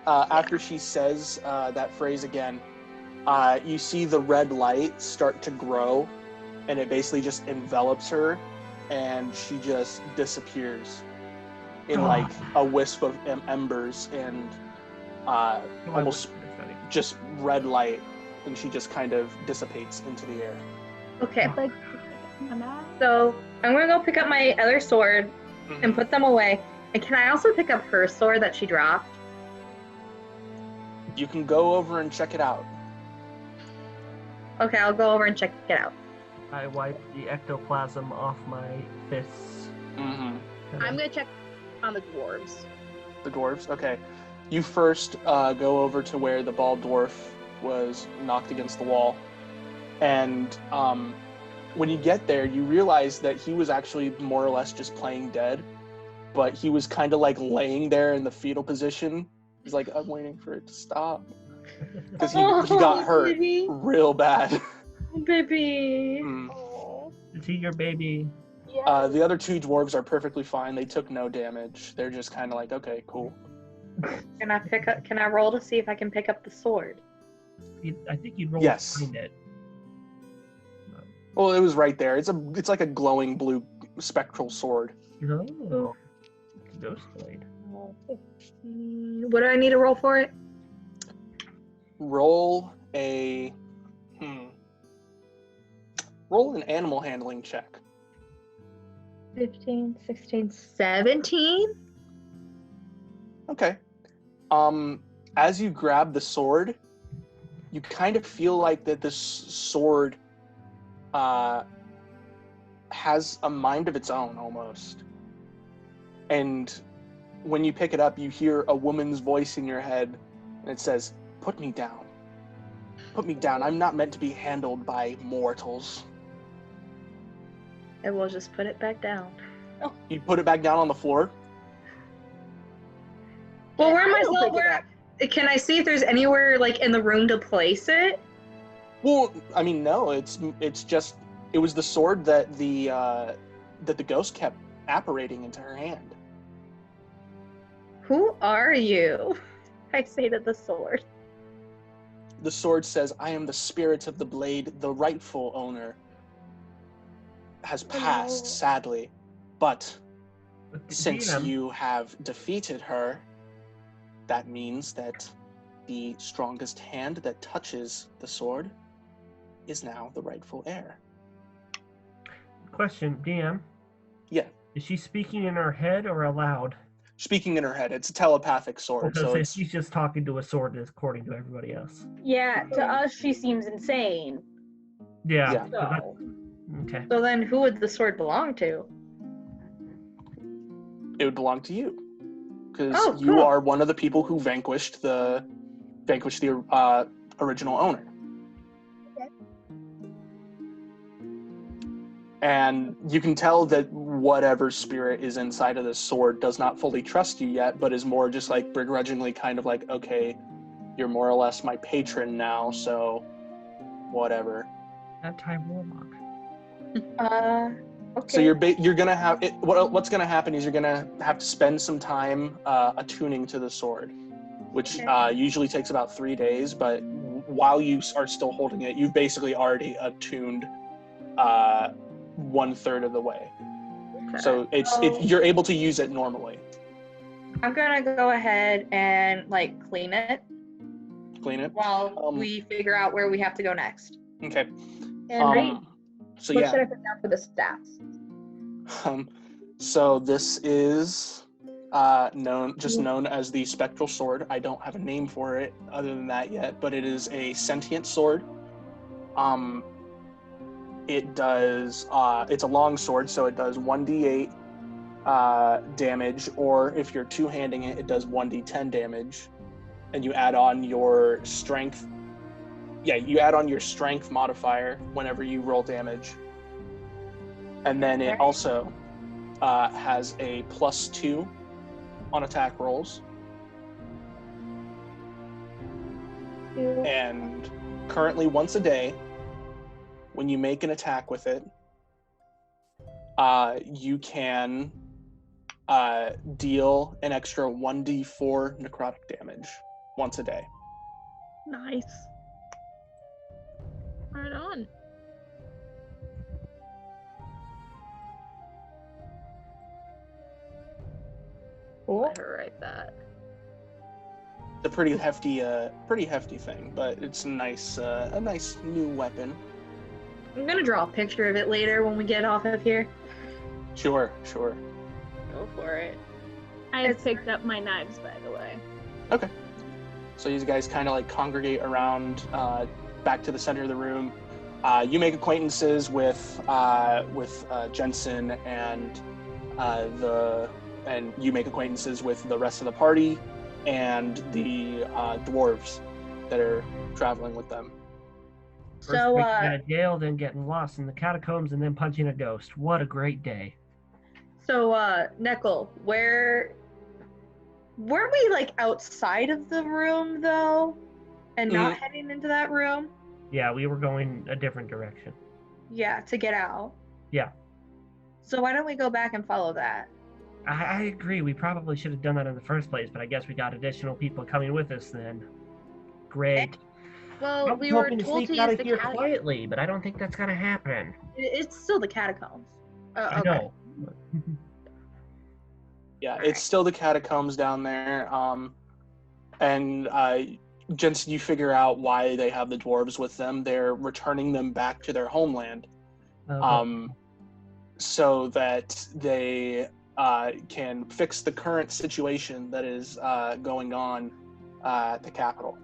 After she says that phrase again, you see the red light start to grow, and it basically just envelops her, and she just disappears in like a wisp of embers and almost just red light, and she just kind of dissipates into the air. Okay, Like, so I'm gonna go pick up my other sword and put them away. And can I also pick up her sword that she dropped? You can go over and check it out. Okay, I'll go over and check it out. I wipe the ectoplasm off my fists. Mm-hmm. I'm gonna check on the dwarves. The dwarves? Okay. You first go over to where the bald dwarf was knocked against the wall. And when you get there, you realize that he was actually more or less just playing dead. But he was kind of like laying there in the fetal position. He's like, "I'm waiting for it to stop." Because he got hurt Baby. real bad. Baby. Mm. Is he your baby? The other two dwarves are perfectly fine. They took no damage. They're just kind of like, "Okay, cool." Can I roll to see if I can pick up the sword? I think you'd roll Yes. to find it. Well, it was right there. It's like a glowing blue spectral sword. Oh. Ghost blade. What do I need to roll for it? Roll a roll an animal handling check. 15, 16, 17? Okay. As you grab the sword, you kind of feel like that this sword has a mind of its own almost. And when you pick it up, you hear a woman's voice in your head, and it says, "Put me down. Put me down. I'm not meant to be handled by mortals." And we'll just put it back down. You put it back down on the floor. Well, where am I don't still? pick it up. Can I see if there's anywhere like in the room to place it? Well, I mean, no. It's just it was the sword that the ghost kept apparating into her hand. Who are you? I say to the sword. The sword says, "I am the spirit of the blade. The rightful owner has passed, Hello. sadly. But But since GM, you have defeated her, that means that the strongest hand that touches the sword is now the rightful heir. Question, DM. Yeah. Is she speaking in her head or aloud? Speaking in her head. It's a telepathic sword, so Because it's... she's just talking to a sword according to everybody else. Yeah, to us she seems insane. Yeah. Yeah. So, Okay. So then who would the sword belong to? It would belong to you. Because Oh, you cool. are one of the people who vanquished the original owner. Okay. And you can tell that whatever spirit is inside of this sword does not fully trust you yet, but is more just like begrudgingly kind of like, okay, you're more or less my patron now, so whatever. Anti-warlock. Okay. So you're gonna have it. What's gonna happen is you're gonna have to spend some time attuning to the sword, which usually takes about 3 days. But while you are still holding it, you've basically already attuned 1/3 of the way. Okay. So you're able to use it normally. I'm gonna go ahead and like clean it Clean it. while we figure out where we have to go next. Okay. And So what yeah. should I put down for the stats? So this is known as the spectral sword. I don't have a name for it other than that yet, but it is a sentient sword. It does it's a long sword, so it does 1d8 damage, or if you're two-handing it, it does 1d10 damage, and you add on your strength. Yeah, you add on your strength modifier whenever you roll damage. And then it also has a +2 on attack rolls. And currently once a day, when you make an attack with it, you can deal an extra 1d4 necrotic damage once a day. Nice. Right on. Cool. Let her write that. It's a pretty hefty thing, but it's a nice new weapon. I'm gonna draw a picture of it later when we get off of here. Sure. Go for it. I have picked up my knives, by the way. Okay. So you guys kind of like congregate around back to the center of the room. You make acquaintances with Jensen and you make acquaintances with the rest of the party and the dwarves that are traveling with them. First So, breaking out of jail, then getting lost in the catacombs, and then punching a ghost. What a great day. So, Neckel, weren't we like outside of the room though, and not heading into that room? Yeah, we were going a different direction. Yeah, to get out. Yeah. So why don't we go back and follow that? I agree. We probably should have done that in the first place, but I guess we got additional people coming with us then. Great. Well, I'm we were hoping to told sneak to out use of the here catacombs. quietly, but I don't think that's gonna happen. It's still the catacombs. I Okay. know. Yeah, All it's right. still the catacombs down there. And Jensen, you figure out why they have the dwarves with them. They're returning them back to their homeland, so that they can fix the current situation that is going on at the capital.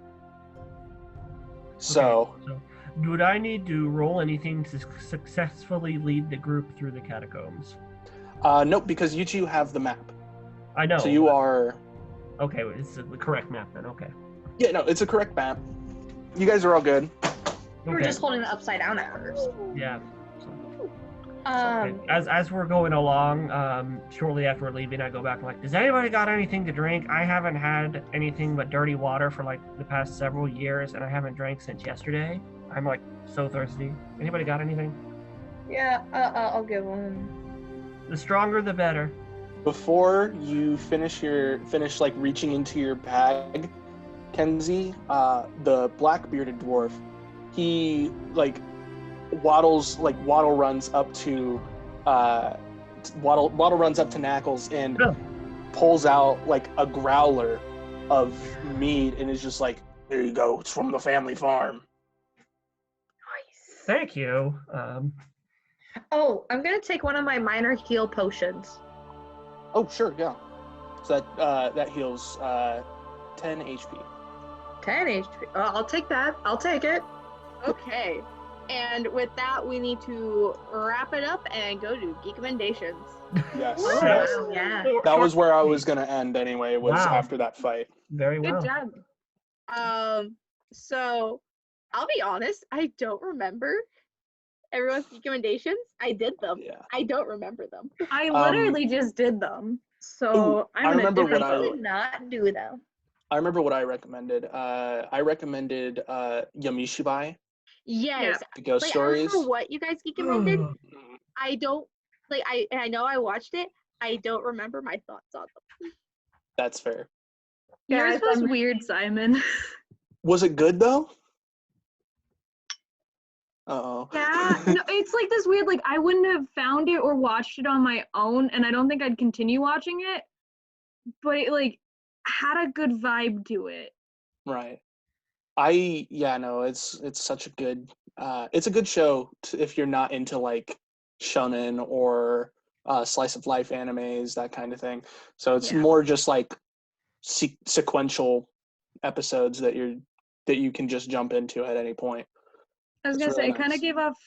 So, would I need to roll anything to successfully lead the group through the catacombs? nope, because you two have the map. I know. So you are... Okay, it's the correct map then, okay. Yeah, no, it's a correct map. You guys are all good. We were just holding it upside down at first. Yeah. Um, Okay. As we're going along, shortly after we're leaving, I go back and like, does anybody got anything to drink? I haven't had anything but dirty water for like the past several years, and I haven't drank since yesterday. I'm like so thirsty. Anybody got anything? yeah, I'll give one. The stronger, the better. Before you finish like reaching into your bag, Kenzie, the black bearded dwarf, he like waddle runs up to Knackles and pulls out like a growler of mead and is just like, there you go, it's from the family farm. Thank you. Oh, I'm gonna take one of my minor heal potions. Oh, sure, yeah. So that heals 10 HP. 10 HP. Oh, I'll take that. I'll take it. Okay. And with that, we need to wrap it up and go to Geek Commendations. Yes. Oh, yes. wow, yeah. That was where I was going to end anyway, was Wow. after that fight. Very well. Good job. So I'll be honest, I don't remember everyone's Geek Commendations. I did them. Yeah. I don't remember them. I literally just did them. So Ooh, I'm I in a remember different what I- boat. Did not do them. I remember what I recommended. I recommended Yamishibai, Yes. the ghost Like, I stories. remember what you guys Geek Commended. I don't, like, I know I watched it. I don't remember my thoughts on them. That's fair. Yours Guys, was I'm- weird, Simon. Was it good though? Uh-oh. Yeah, no, it's like this weird, like I wouldn't have found it or watched it on my own, and I don't think I'd continue watching it, but it like had a good vibe to it. Right. It's such a good it's a good show if you're not into like shonen or slice of life animes, that kind of thing. So it's Yeah. more just like sequential episodes that you can just jump into at any point. I was It's gonna say really it kind nice. of gave off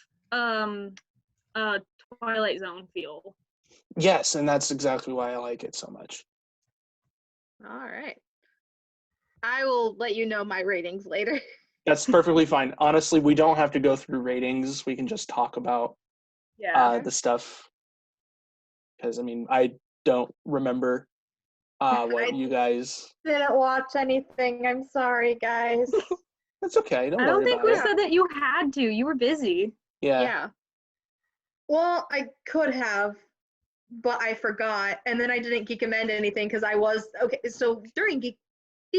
Twilight Zone feel. Yes, and that's exactly why I like it so much. All right. I will let you know my ratings later. That's perfectly fine. Honestly, we don't have to go through ratings. We can just talk about Yeah. the stuff, because I mean I don't remember what you guys. Didn't watch anything. I'm sorry, guys. That's okay. Don't I worry don't think about we it. said that you had to. You were busy. Yeah. Well, I could have, but I forgot, and then I didn't geek amend anything because I was okay. So during geek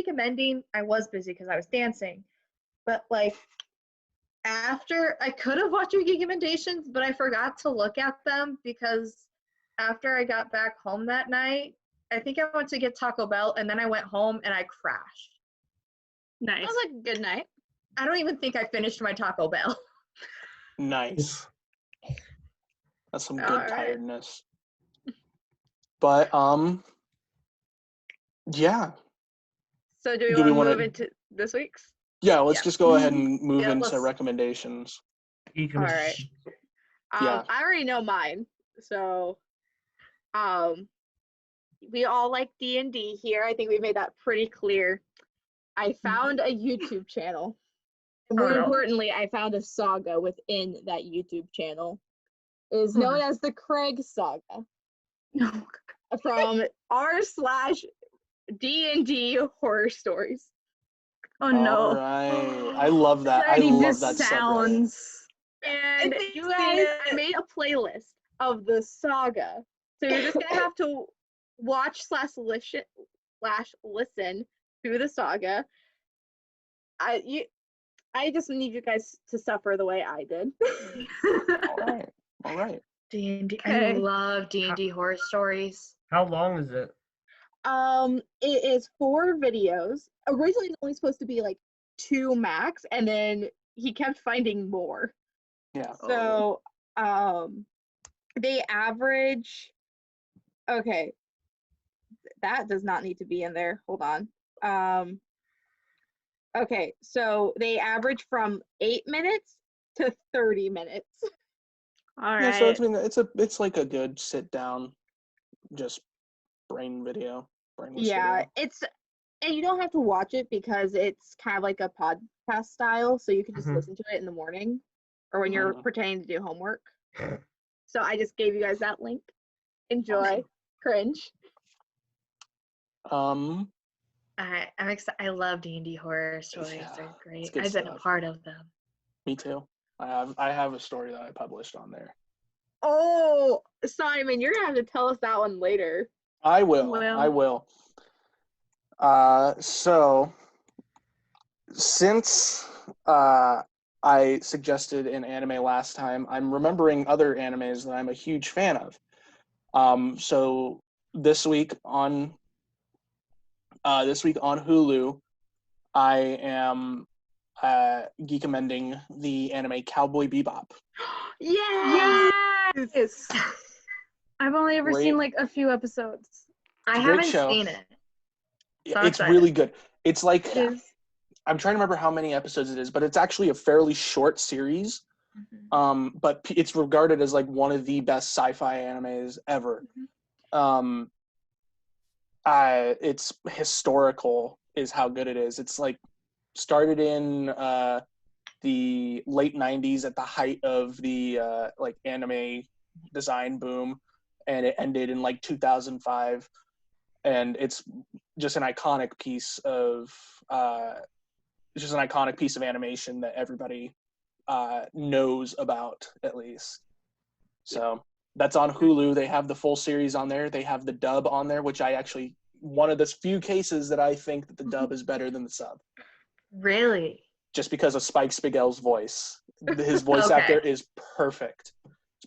amending, I was busy because I was dancing, but like after, I could have watched your geek emendations, but I forgot to look at them because after I got back home that night, I think I went to get Taco Bell, and then I went home and I crashed. That Nice. was a good night. I don't even think I finished my Taco Bell. Nice. That's some good Alright. tiredness. But yeah. So do we Do want we to wanna- move into this week's? Yeah, let's Yeah. just go ahead and move Yeah, into let's- recommendations. All right. Yeah. I already know mine. So we all like D&D here. I think we made that pretty clear. I found a YouTube channel. And more Oh, no. importantly, I found a saga within that YouTube channel. It is known as the Craig Saga No. from r/D&D horror stories. Oh All no. right. I love that. I Already love just that subreddit. sounds. And think you seen guys, it. I made a playlist of the saga. So you're just gonna have to watch / listen to the saga. I just need you guys to suffer the way I did. All right. All right. D&D. Okay. I love D&D horror stories. How long is it? It is 4 videos. Originally, it's only supposed to be like 2 max, and then he kept finding more. Yeah. So, they average. Okay, that does not need to be in there. Hold on. Okay, so they average from 8 minutes to 30 minutes. All Yeah, right. so it's like a good sit down, just brainless video. Yeah, it's, and you don't have to watch it because it's kind of like a podcast style, so you can just Mhm. listen to it in the morning or when you're Mhm. pretending to do homework. So I just gave you guys that link. Enjoy. Cringe. Um, I'm excited. I love D&D horror stories. Yeah, They're it's great. good I've been a stuff. part of them. me too. I have a story that I published on there. Oh, Simon, you're gonna have to tell us that one later. I will. Well. I will. So since I suggested an anime last time, I'm remembering other animes that I'm a huge fan of. So this week on Hulu, I am geek amending the anime Cowboy Bebop. Yeah. Yes. I've only ever Great. seen like a few episodes. I Great haven't show. seen it. Yeah, I'm it's excited. really good. It's like It is. I'm trying to remember how many episodes it is, but it's actually a fairly short series. But it's regarded as like one of the best sci-fi animes ever. It's historical is how good it is. It's like started in the late 90s at the height of the like anime design boom, and it ended in like 2005, and it's just an iconic piece of animation that everybody knows about, at least. So that's on Hulu. They have the full series on there. They have the dub on there, which I actually, one of the few cases that I think that the dub is better than the sub. Really? Just because of Spike Spiegel's voice. His voice Okay. actor is perfect.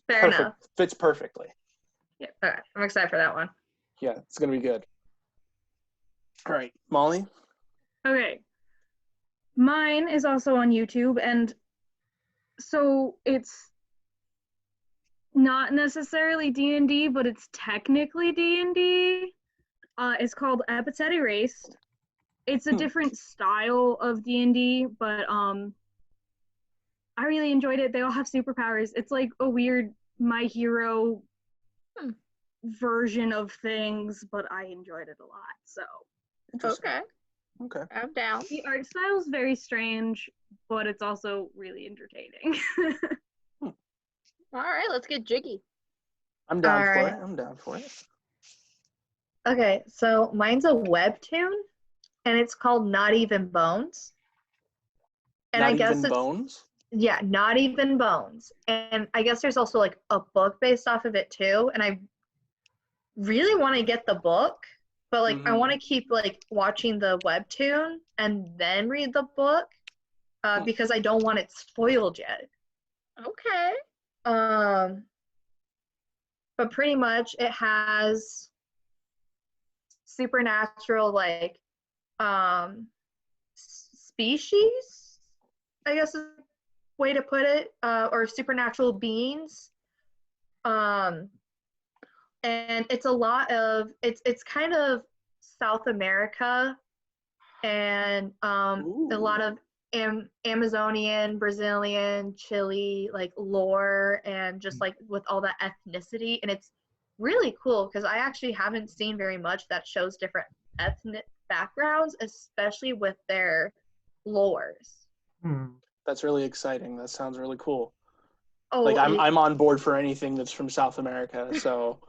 Fair Perfect. enough. Fits perfectly. Yeah, all right. I'm excited for that one. Yeah, it's going to be good. All right, Molly? Okay. Mine is also on YouTube, and so it's not necessarily D&D, but it's technically D&D. It's called Epithet Erased. It's a different style of D&D, but I really enjoyed it. They all have superpowers. It's like a weird My Hero version of things, but I enjoyed it a lot. So Interesting. Okay. Okay. I'm down. the art style is very strange, but it's also really entertaining. All right, let's get jiggy. I'm down All for right. it. I'm down for it. Okay, so mine's a webtoon, and it's called Not Even Bones. And Not I guess even it's bones? yeah, Not Even Bones. And I guess there's also like a book based off of it too. And I really want to get the book, but like I want to keep like watching the webtoon and then read the book because I don't want it spoiled yet. Okay. But pretty much it has supernatural like species, I guess is a way to put it, or supernatural beings. And it's a lot of it's kind of South America and a lot of Amazonian, Brazilian, Chile, like lore, and just like with all that ethnicity. And it's really cool because I actually haven't seen very much that shows different ethnic backgrounds, especially with their lores. That's really exciting. That sounds really cool. Oh, like I'm on board for anything that's from South America. So.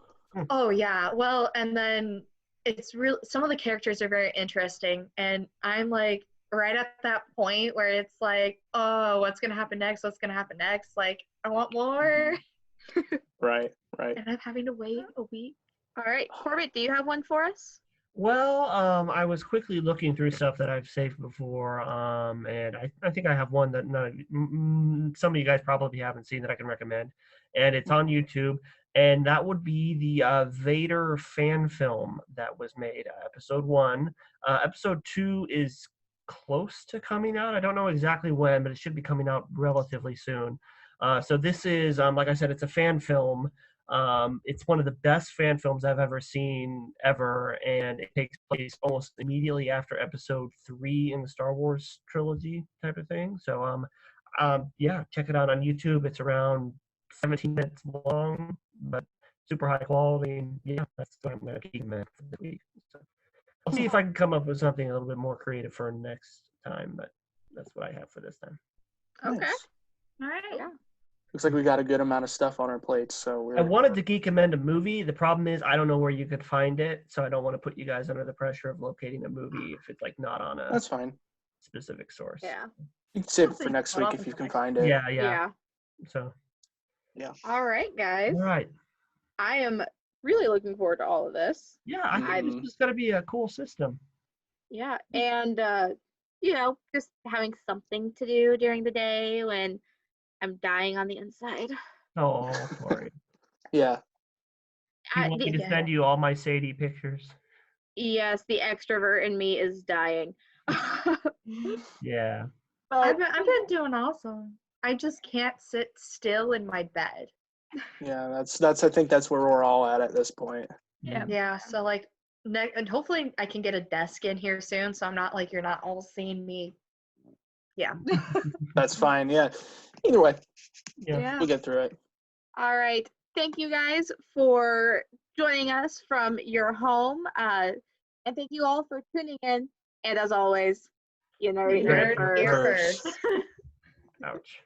Oh yeah. Well, and then it's real. Some of the characters are very interesting, and I'm like right at that point where it's like, oh, what's gonna happen next? What's gonna happen next? Like, I want more. Right. And I'm having to wait a week. All right, Corbett, do you have one for us? Well, I was quickly looking through stuff that I've saved before, and I think I have one that some of you guys probably haven't seen that I can recommend, and it's on YouTube, and that would be the Vader fan film that was made, episode 1. Episode 2 is close to coming out. I don't know exactly when, but it should be coming out relatively soon. So this is, like I said, it's a fan film. It's one of the best fan films I've ever seen ever, and it takes place almost immediately after episode 3 in the Star Wars trilogy type of thing. So yeah, check it out on YouTube. It's around 17 minutes long, but super high quality. And yeah, that's what I'm going to keep in mind for this week. So I'll see if I can come up with something a little bit more creative for next time, but that's what I have for this time. Okay. Nice. All right. Yeah. Looks like we got a good amount of stuff on our plates, so I wanted to geek amend a movie. The problem is I don't know where you could find it, so I don't want to put you guys under the pressure of locating a movie if it's like not on a That's fine. specific source. Yeah. You can save it for next week if you can find it. Yeah. So. Yeah. All right, guys. All right. I am really looking forward to all of this. Yeah, I think this is going to be a cool system. Yeah, and just having something to do during the day when I'm dying on the inside. Oh, sorry. Yeah. You want me to send you all my Sadie pictures? Yes, the extrovert in me is dying. Yeah. But I've been doing awesome. I just can't sit still in my bed. Yeah, that's I think that's where we're all at this point. Yeah, so like and hopefully I can get a desk in here soon, so I'm not like you're not all seeing me. Yeah. That's fine. Yeah. Either way, Yeah. we'll get through it. all right. Thank you guys for joining us from your home. And thank you all for tuning in. And as always, you know, Nerd Here first. first. Ouch.